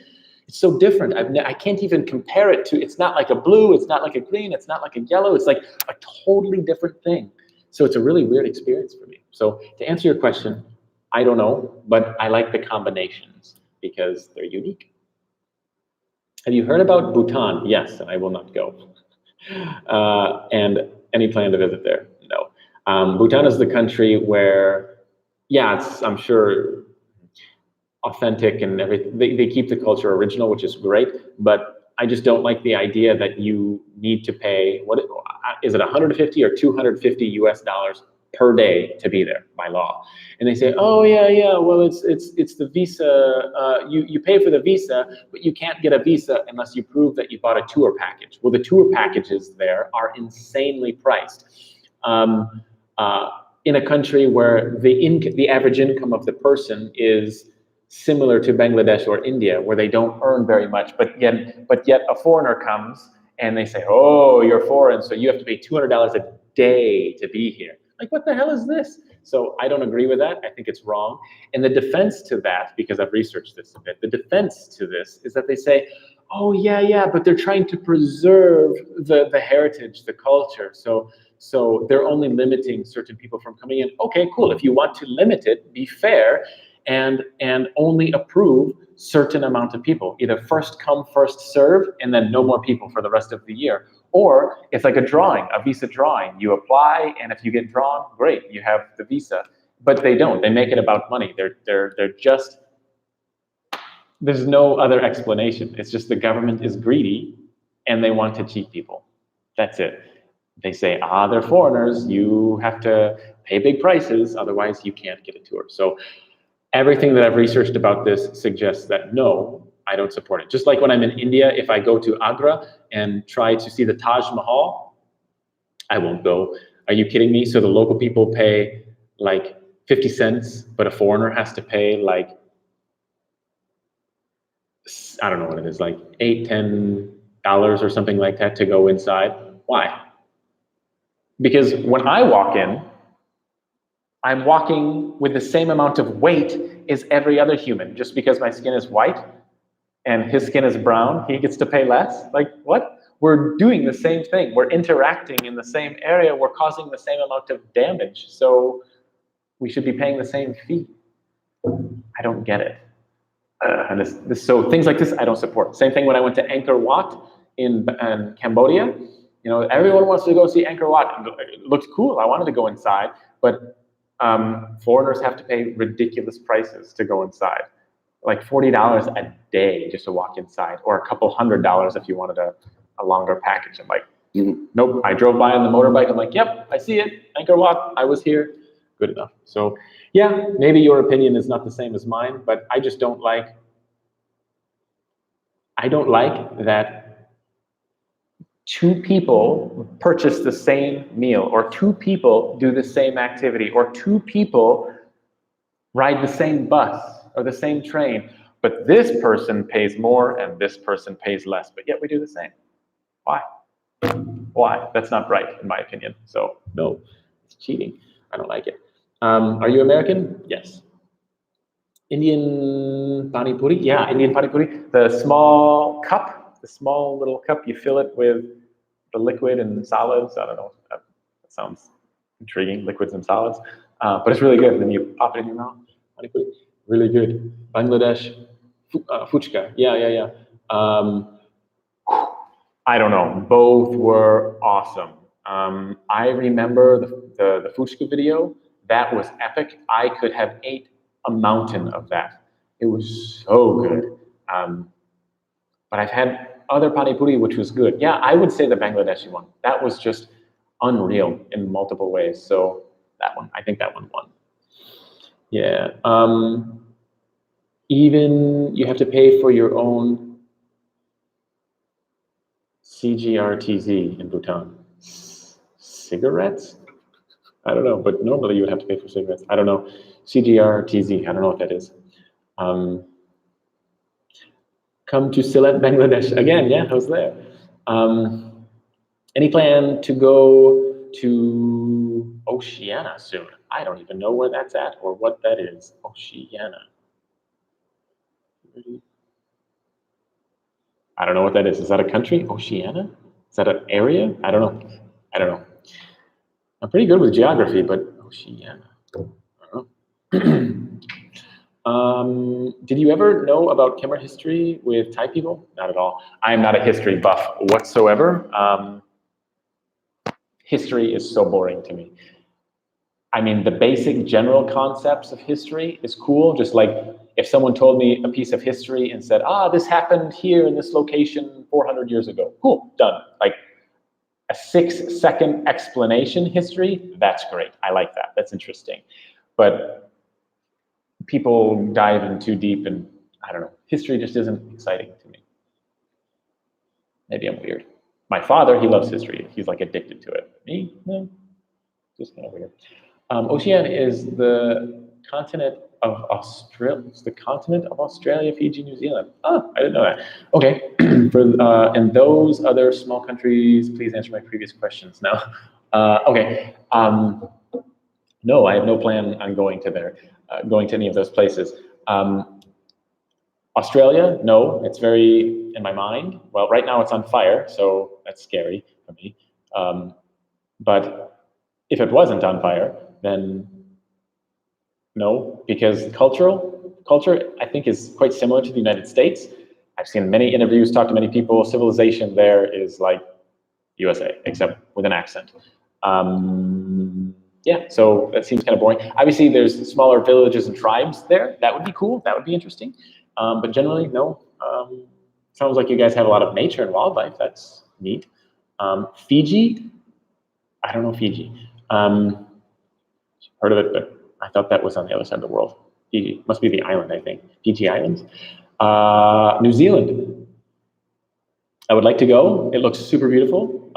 It's so different. I can't even compare it to, it's not like a blue, it's not like a green, it's not like a yellow, it's like a totally different thing. So it's a really weird experience for me. So to answer your question, I don't know, but I like the combinations, because they're unique. Have you heard about Bhutan? Yes, and I will not go. And any plan to visit there? No. Bhutan is the country where, yeah, it's, I'm sure, authentic and everything. They keep the culture original, which is great, but I just don't like the idea that you need to pay, what is it, 150 or 250 US dollars per day to be there by law. And they say, oh yeah, well it's the visa, you pay for the visa, but you can't get a visa unless you prove that you bought a tour package. Well, the tour packages there are insanely priced. In a country where the average income of the person is similar to Bangladesh or India, where they don't earn very much, but yet a foreigner comes and they say, oh, you're foreign, so you have to pay $200 a day to be here. Like, what the hell is this? So I don't agree with that. I think it's wrong. And the defense to that, because I've researched this a bit, the defense to this is that they say, oh yeah, but they're trying to preserve the heritage, the culture. So they're only limiting certain people from coming in. Okay, cool. If you want to limit it, be fair and only approve certain amount of people. Either first come, first serve, and then no more people for the rest of the year. Or it's like a drawing, a visa drawing. You apply, and if you get drawn, great, you have the visa. But they don't. They make it about money. They're just, there's no other explanation. It's just the government is greedy, and they want to cheat people. That's it. They say, they're foreigners. You have to pay big prices, otherwise you can't get a tour. So everything that I've researched about this suggests that no, I don't support it. Just like when I'm in India, if I go to Agra and try to see the Taj Mahal, I won't go. Are you kidding me? So the local people pay like 50 cents, but a foreigner has to pay like, I don't know what it is, like $8, $10 or something like that to go inside. Why? Because when I walk in, I'm walking with the same amount of weight as every other human. Just because my skin is white and his skin is brown, he gets to pay less? Like, what? We're doing the same thing. We're interacting in the same area. We're causing the same amount of damage. So we should be paying the same fee. I don't get it. And so things like this, I don't support. Same thing when I went to Angkor Wat in Cambodia. You know, everyone wants to go see Angkor Wat. It looks cool. I wanted to go inside, but foreigners have to pay ridiculous prices to go inside, like $40 a day just to walk inside, or a couple $100 if you wanted a longer package. I'm like, nope. I drove by on the motorbike. I'm like, yep, I see it. Angkor Wat, I was here. Good enough. So yeah, maybe your opinion is not the same as mine, but I just don't like, that two people purchase the same meal, or two people do the same activity, or two people ride the same bus or the same train, but this person pays more and this person pays less, but yet we do the same. Why? Why? That's not right, in my opinion. So no, it's cheating. I don't like it. Are you American? Yes. Indian pani puri? Yeah, Indian pani puri. The small cup, the small little cup, you fill it with the liquid and solids. I don't know. That sounds intriguing, liquids and solids. But it's really good. And then you pop it in your mouth. Pani puri. Really good. Bangladesh, fuchka. Yeah. I don't know. Both were awesome. I remember the fuchka video. That was epic. I could have ate a mountain of that. It was so good. But I've had other pani puri, which was good. Yeah, I would say the Bangladeshi one. That was just unreal in multiple ways. So that one, I think that one won. Yeah. Even you have to pay for your own CGRTZ in Bhutan. Cigarettes? I don't know, but normally you would have to pay for cigarettes. I don't know. CGRTZ, I don't know what that is. Come to Sylhet, Bangladesh. Again, yeah, I was there. Any plan to go to Oceania soon? I don't even know where that's at or what that is. Oceania. I don't know what that is. Is that a country? Oceania? Is that an area? I don't know. I'm pretty good with geography, but Oceania. I don't know. Did you ever know about Khmer history with Thai people? Not at all. I am not a history buff whatsoever. History is so boring to me. I mean, the basic general concepts of history is cool. Just like if someone told me a piece of history and said, this happened here in this location 400 years ago. Cool, done. Like a 6-second explanation history, that's great. I like that. That's interesting. But people dive in too deep and I don't know. History just isn't exciting to me. Maybe I'm weird. My father, he loves history. He's like addicted to it. Me, no, just kind of weird. Oceania is the continent of Australia. It's the continent of Australia, Fiji, New Zealand. Oh, I didn't know that. Okay. And those other small countries, please answer my previous questions now. Okay. No, I have no plan on going to any of those places. Australia, no, it's very in my mind. Well, right now it's on fire, so that's scary for me. But if it wasn't on fire, then no, because culture, I think, is quite similar to the United States. I've seen many interviews, talked to many people. Civilization there is like USA, except with an accent. Yeah, so that seems kind of boring. Obviously, there's smaller villages and tribes there. That would be cool. That would be interesting. But generally, no. Sounds like you guys have a lot of nature and wildlife. That's neat. Fiji, I don't know Fiji. Heard of it, but I thought that was on the other side of the world. Fiji must be the island, I think. Fiji Islands. New Zealand. I would like to go. It looks super beautiful.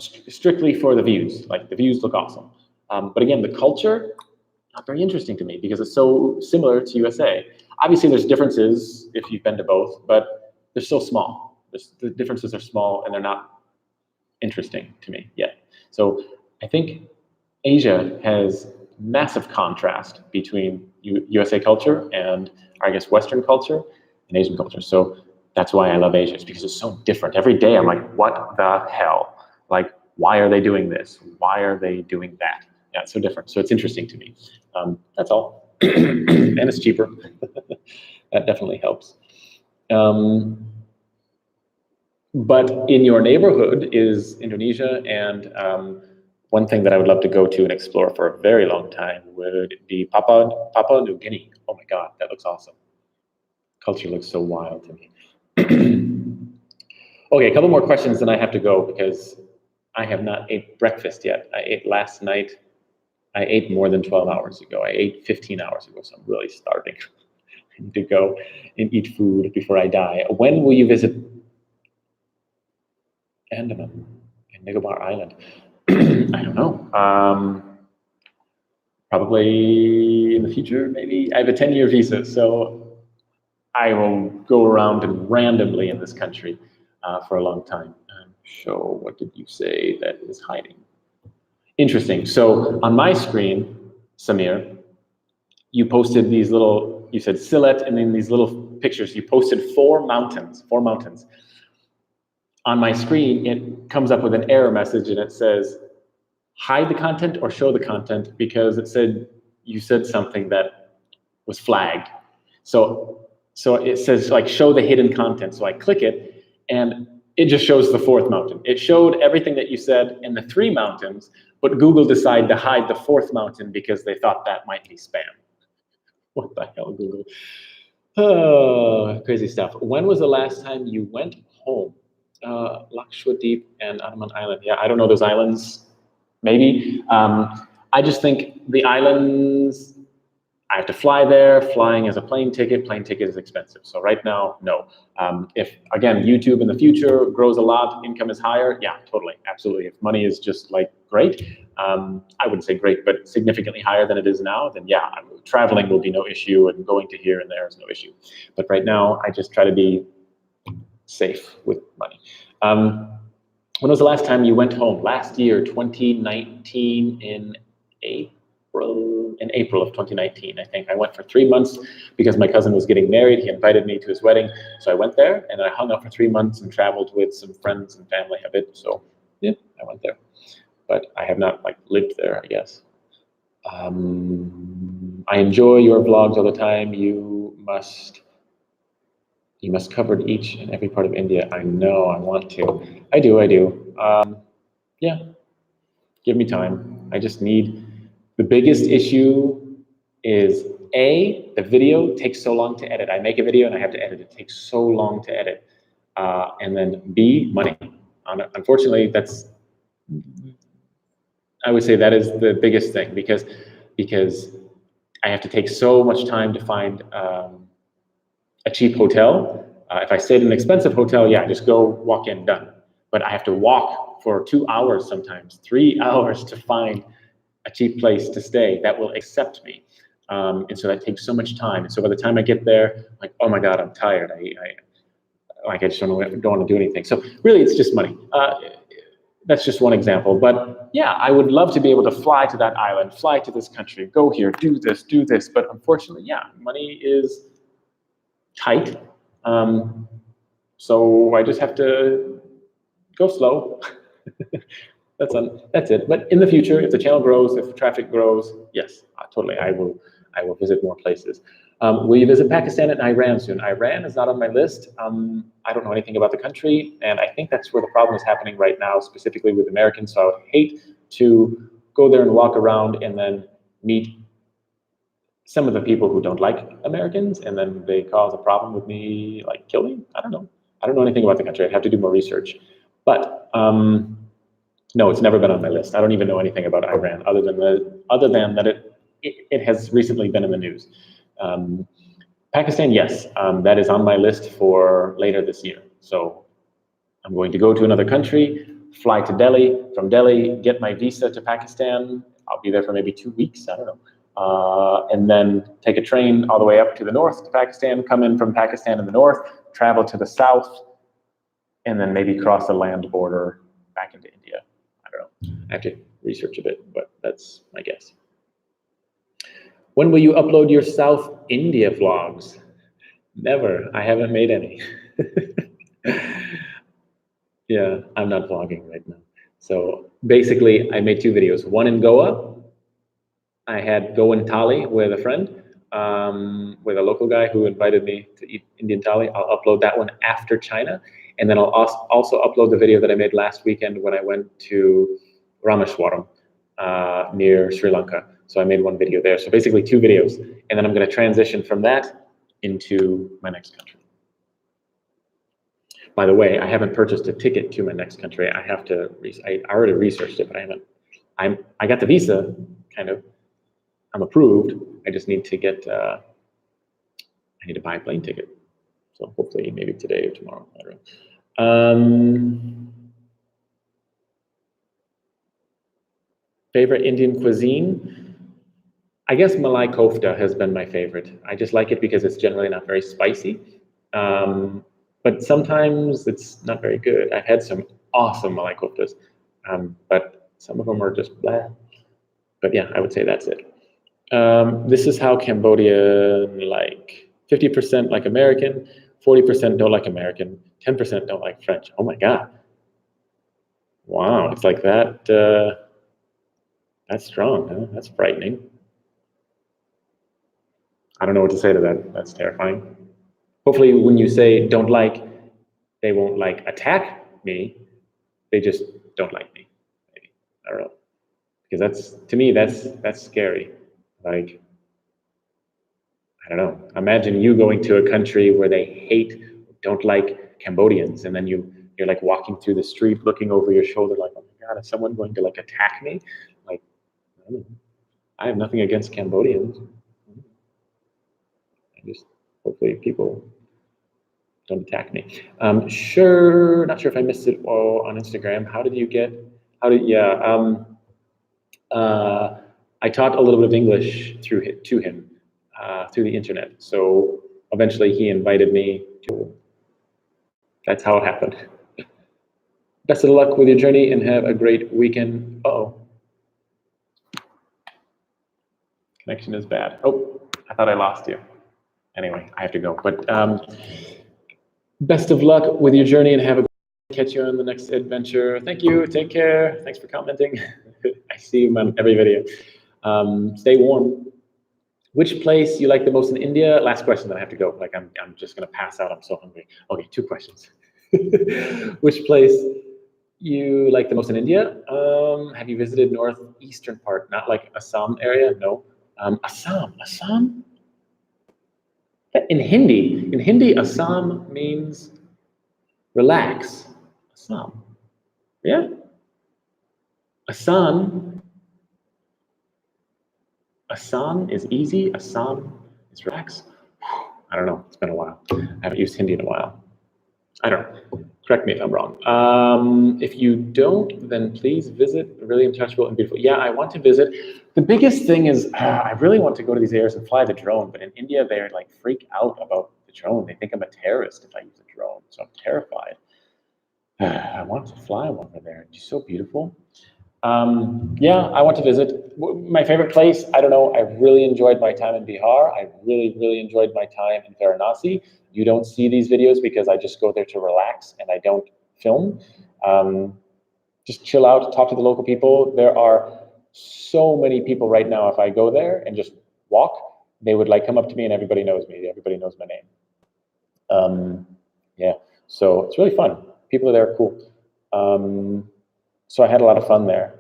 Strictly for the views. Like the views look awesome. But again, the culture, not very interesting to me because it's so similar to USA. Obviously, there's differences if you've been to both, but they're so small. The differences are small and they're not interesting to me yet. So I think Asia has massive contrast between USA culture and, I guess, Western culture and Asian culture. So that's why I love Asia. It's because it's so different. Every day I'm like, what the hell? Like, why are they doing this? Why are they doing that? Yeah, it's so different. So it's interesting to me. That's all. And it's cheaper. That definitely helps. But in your neighborhood is Indonesia, and one thing that I would love to go to and explore for a very long time would be Papua New Guinea. Oh my God, that looks awesome. Culture looks so wild to me. Okay, a couple more questions, then I have to go because I have not ate breakfast yet. I ate last night. I ate more than 12 hours ago. I ate 15 hours ago, so I'm really starving. I need to go and eat food before I die. When will you visit Andaman and Nicobar Island? I don't know. Probably in the future, maybe. I have a 10-year visa, so I will go around and randomly in this country for a long time. Show, what did you say that is hiding? Interesting. So on my screen, Samir, you posted these little, you said Sylhet, and in these little pictures, you posted 4 mountains. On my screen, it comes up with an error message and it says, hide the content or show the content because it said, you said something that was flagged. So it says like, show the hidden content. So I click it and it just shows the 4th mountain. It showed everything that you said in the 3 mountains, but Google decided to hide the 4th mountain because they thought that might be spam. What the hell, Google? Oh, crazy stuff. When was the last time you went home? Lakshadweep and Andaman Island. Yeah, I don't know those islands. Maybe. I just think the islands, I have to fly there. Flying is a plane ticket. Plane ticket is expensive. So right now, no. If, again, YouTube in the future grows a lot, income is higher, yeah, totally, absolutely. If money is just like great, I wouldn't say great, but significantly higher than it is now, then yeah, traveling will be no issue and going to here and there is no issue. But right now, I just try to be safe with money. When was the last time you went home? Last year, 2019 in April of 2019, I think. I went for 3 months because my cousin was getting married. He invited me to his wedding. So I went there and I hung out for 3 months and traveled with some friends and family a bit. So yeah, I went there. But I have not like lived there, I guess. I enjoy your vlogs all the time. You must cover each and every part of India. I know, I want to. I do. Yeah, give me time. I just need, the biggest issue is A, the video takes so long to edit. I make a video and I have to edit. It takes so long to edit. And then B, money. Unfortunately, I would say that is the biggest thing, because I have to take so much time to find a cheap hotel. If I stayed in an expensive hotel, yeah, just go walk in, done. But I have to walk for 2 hours, sometimes 3 hours, to find a cheap place to stay that will accept me. And so that takes so much time. And so by the time I get there, I'm like, oh my God, I'm tired. I just don't want to do anything. So really, it's just money. That's just one example. But yeah, I would love to be able to fly to that island, fly to this country, go here, do this. But unfortunately, yeah, money is tight. So I just have to go slow. That's it. But in the future, if the channel grows, if traffic grows, yes, totally, I will visit more places. Will you visit Pakistan and Iran soon? Iran is not on my list. I don't know anything about the country, and I think that's where the problem is happening right now, specifically with Americans. So I would hate to go there and walk around and then meet some of the people who don't like Americans, and then they cause a problem with me, like kill me. I don't know. I don't know anything about the country. I'd have to do more research. But no, it's never been on my list. I don't even know anything about Iran, other than that it has recently been in the news. Pakistan, yes, that is on my list for later this year. So I'm going to go to another country, fly to Delhi, from Delhi, get my visa to Pakistan. I'll be there for maybe 2 weeks, I don't know. And then take a train all the way up to the north to Pakistan, come in from Pakistan in the north, travel to the south, and then maybe cross the land border back into India. I don't know. I have to research a bit, but that's my guess. When will you upload your South India vlogs? Never. I haven't made any. Yeah, I'm not vlogging right now. So basically, I made 2 videos. One in Goa. I had Goan thali with a friend, with a local guy who invited me to eat Indian thali. I'll upload that one after China. And then I'll also upload the video that I made last weekend when I went to Rameshwaram, near Sri Lanka. So I made 1 video there. So basically 2 videos. And then I'm going to transition from that into my next country. By the way, I haven't purchased a ticket to my next country. I have to, I already researched it, but I haven't. I got the visa, kind of. I'm approved. I just need to get, I need to buy a plane ticket. So hopefully maybe today or tomorrow, I don't know. Favorite Indian cuisine? I guess Malai kofta has been my favorite. I just like it because it's generally not very spicy. But sometimes it's not very good. I've had some awesome Malai koftas, but some of them are just blah. But yeah, I would say that's it. This is how Cambodian like 50% like American, 40% don't like American, 10% don't like French. Oh my God. Wow, it's like that. That's strong, huh? That's frightening. I don't know what to say to that. That's terrifying. Hopefully when you say don't like, they won't like attack me. They just don't like me. Maybe. I don't know. Because that's, to me, that's scary. Like, I don't know. Imagine you going to a country where they hate, don't like Cambodians, and then you're like walking through the street, looking over your shoulder, like, oh my God, is someone going to like attack me? Like, I don't know. I have nothing against Cambodians. I just, hopefully people don't attack me. Not sure if I missed it all on Instagram. I taught a little bit of English to him through the internet. So eventually he invited me to, that's how it happened. Best of luck with your journey and have a great weekend. Uh-oh. Connection is bad. Oh, I thought I lost you. Anyway, I have to go. But best of luck with your journey and have a catch you on the next adventure. Thank you. Take care. Thanks for commenting. I see you on every video. Stay warm. Which place you like the most in India? Last question, then I have to go. Like I'm just gonna pass out. I'm so hungry. Okay, 2 questions. Which place you like the most in India? Have you visited northeastern part? Not like Assam area? No. Assam. In Hindi, Assam means relax. Assam. Yeah. Assam is easy. Assam is relax. I don't know. It's been a while. I haven't used Hindi in a while. I don't know. Correct me if I'm wrong. If you don't, then please visit. Really untouchable and beautiful. Yeah, I want to visit. The biggest thing is I really want to go to these areas and fly the drone. But in India, they're like freak out about the drone. They think I'm a terrorist if I use a drone. So I'm terrified. I want to fly one over there. It's so beautiful. Yeah, I want to visit. My favorite place, I don't know, I really enjoyed my time in Bihar. I really enjoyed my time in Varanasi. You don't see these videos because I just go there to relax and I don't film. Just chill out, talk to the local people. There are so many people right now, if I go there and just walk, they would like come up to me and everybody knows me. Everybody knows my name. Yeah, so it's really fun. People there are cool. So I had a lot of fun there.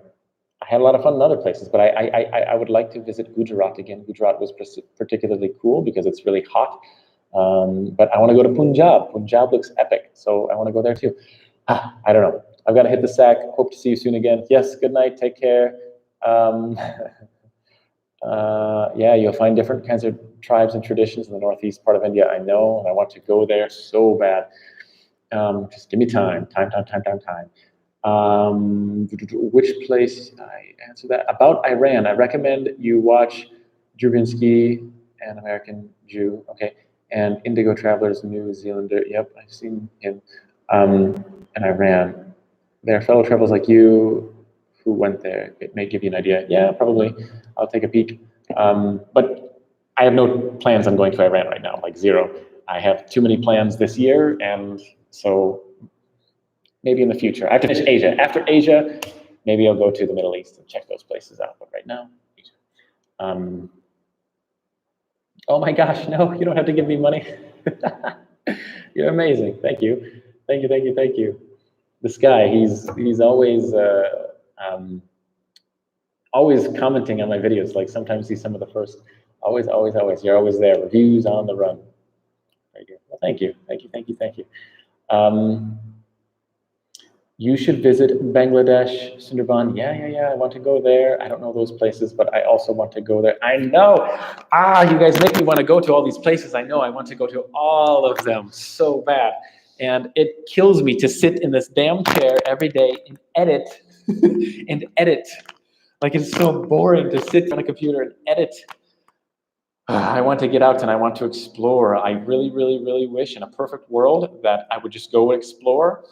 I had a lot of fun in other places, but I would like to visit Gujarat again. Gujarat was particularly cool because it's really hot. But I want to go to Punjab. Punjab looks epic, so I want to go there too. I don't know. I've got to hit the sack. Hope to see you soon again. Yes, good night. Take care. Yeah, you'll find different kinds of tribes and traditions in the northeast part of India. I know, and I want to go there so bad. Just give me time. Which place I answer that? About Iran, I recommend you watch Drubinski, an American Jew, okay, and Indigo Travelers, New Zealander. Yep, I've seen him. And Iran. There are fellow travelers like you who went there. It may give you an idea. Yeah, probably. I'll take a peek. But I have no plans on going to Iran right now, like zero. I have too many plans this year, and so maybe in the future. I have to finish Asia. After Asia, maybe I'll go to the Middle East and check those places out. But right now, Asia. Oh my gosh, no, you don't have to give me money. You're amazing. Thank you. This guy, he's always commenting on my videos. Like sometimes he's some of the first. Always. You're always there. Reviews on the run. Very good. Well, thank you. You should visit Bangladesh, Sundarban. Yeah. I want to go there. I don't know those places, but I also want to go there. I know. You guys make me want to go to all these places. I know. I want to go to all of them so bad. And it kills me to sit in this damn chair every day and edit. Like it's so boring to sit on a computer and edit. I want to get out and I want to explore. I really wish in a perfect world that I would just go and explore,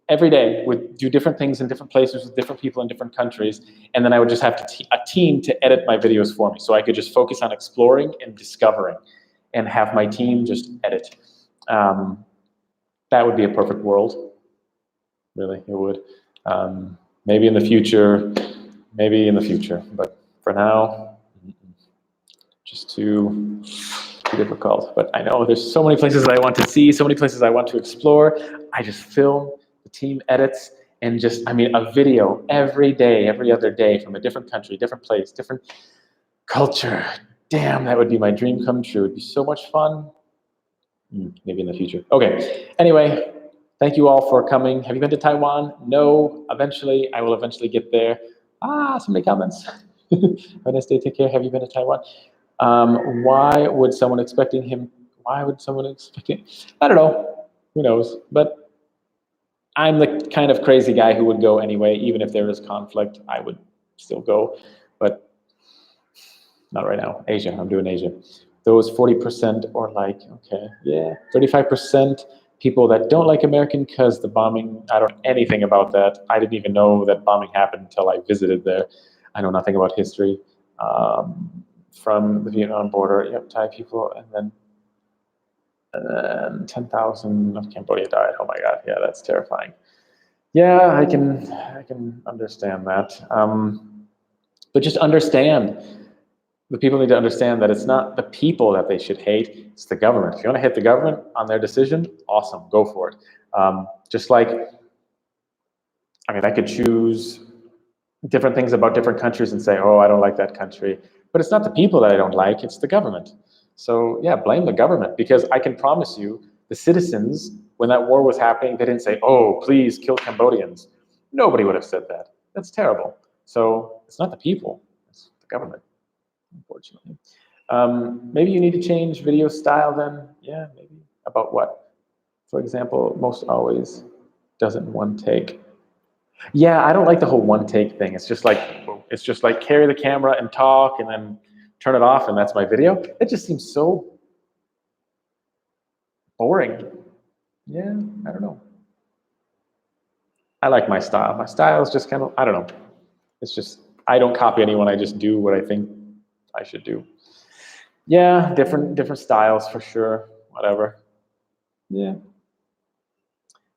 every day would do different things in different places with different people in different countries, and then I would just have a team to edit my videos for me, so I could just focus on exploring and discovering, and have my team just edit. That would be a perfect world. Really, it would. Maybe in the future, but for now, just too difficult. But I know there's so many places I want to see, so many places I want to explore. I just film. The team edits, and a video every day, every other day from a different country, different place, different culture. Damn, that would be my dream come true. It'd be so much fun. Maybe in the future. Okay, anyway, thank you all for coming. Have you been to Taiwan? No, I will eventually get there. So many comments. Have a nice day, take care. Have you been to Taiwan? Why would someone expect him? I don't know, who knows, but I'm the kind of crazy guy who would go anyway. Even if there is conflict, I would still go, but not right now. Asia, I'm doing Asia. Those 40% or 35% people that don't like American because the bombing, I don't know anything about that. I didn't even know that bombing happened until I visited there. I know nothing about history. From the Vietnam border, Thai people, and then 10,000 of Cambodia died. Oh my God, yeah, that's terrifying. Yeah, I can understand that. But just understand, The people need to understand that it's not the people that they should hate, it's the government. If you want to hit the government on their decision, awesome, go for it. Just like, I mean, I could choose different things about different countries and say, oh, I don't like that country. But it's not the people that I don't like, it's the government. So yeah, blame the government, because I can promise you, the citizens, when that war was happening, they didn't say, oh, please kill Cambodians. Nobody would have said that. That's terrible. So it's not the people, it's the government, unfortunately. Maybe you need to change video style then. Yeah, maybe. About what? For example, most always does it in one take. Yeah, I don't like the whole one take thing. It's just like carry the camera and talk and then turn it off and that's my video. It just seems so boring. Yeah, I don't know. I like my style. My style is just kind of, I don't know. It's just, I don't copy anyone. I just do what I think I should do. Yeah, different styles for sure. Whatever. Yeah.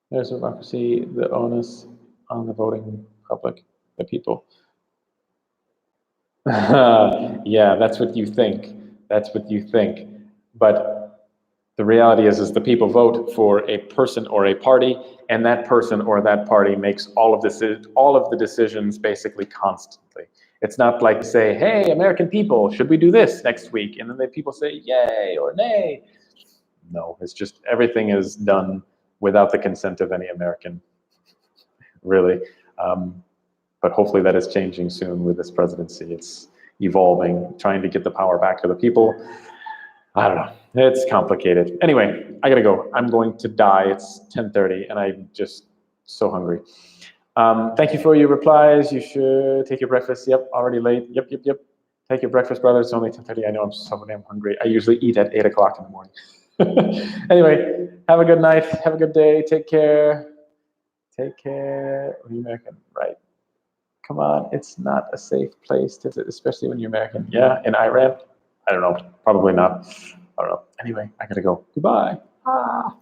There's democracy, the onus on the voting public, the people. Yeah, that's what you think. That's what you think. But the reality is the people vote for a person or a party, and that person or that party makes all of the decisions basically constantly. It's not like say, hey, American people, should we do this next week? And then the people say yay or nay. No, it's just everything is done without the consent of any American, really. But hopefully that is changing soon with this presidency. It's evolving, trying to get the power back to the people. I don't know. It's complicated. Anyway, I gotta go. I'm going to die. It's 10:30 and I'm just so hungry. Thank you for your replies. You should take your breakfast. Yep, already late. Yep. Take your breakfast, brother. It's only 10:30. I know I'm so damn hungry. I usually eat at 8 o'clock in the morning. Anyway, have a good night. Have a good day. Take care. Take care. Are you American? Right. Come on, it's not a safe place to visit, especially when you're American. Yeah, in Iran? I don't know. Probably not. I don't know. Anyway, I gotta go. Goodbye. Ah.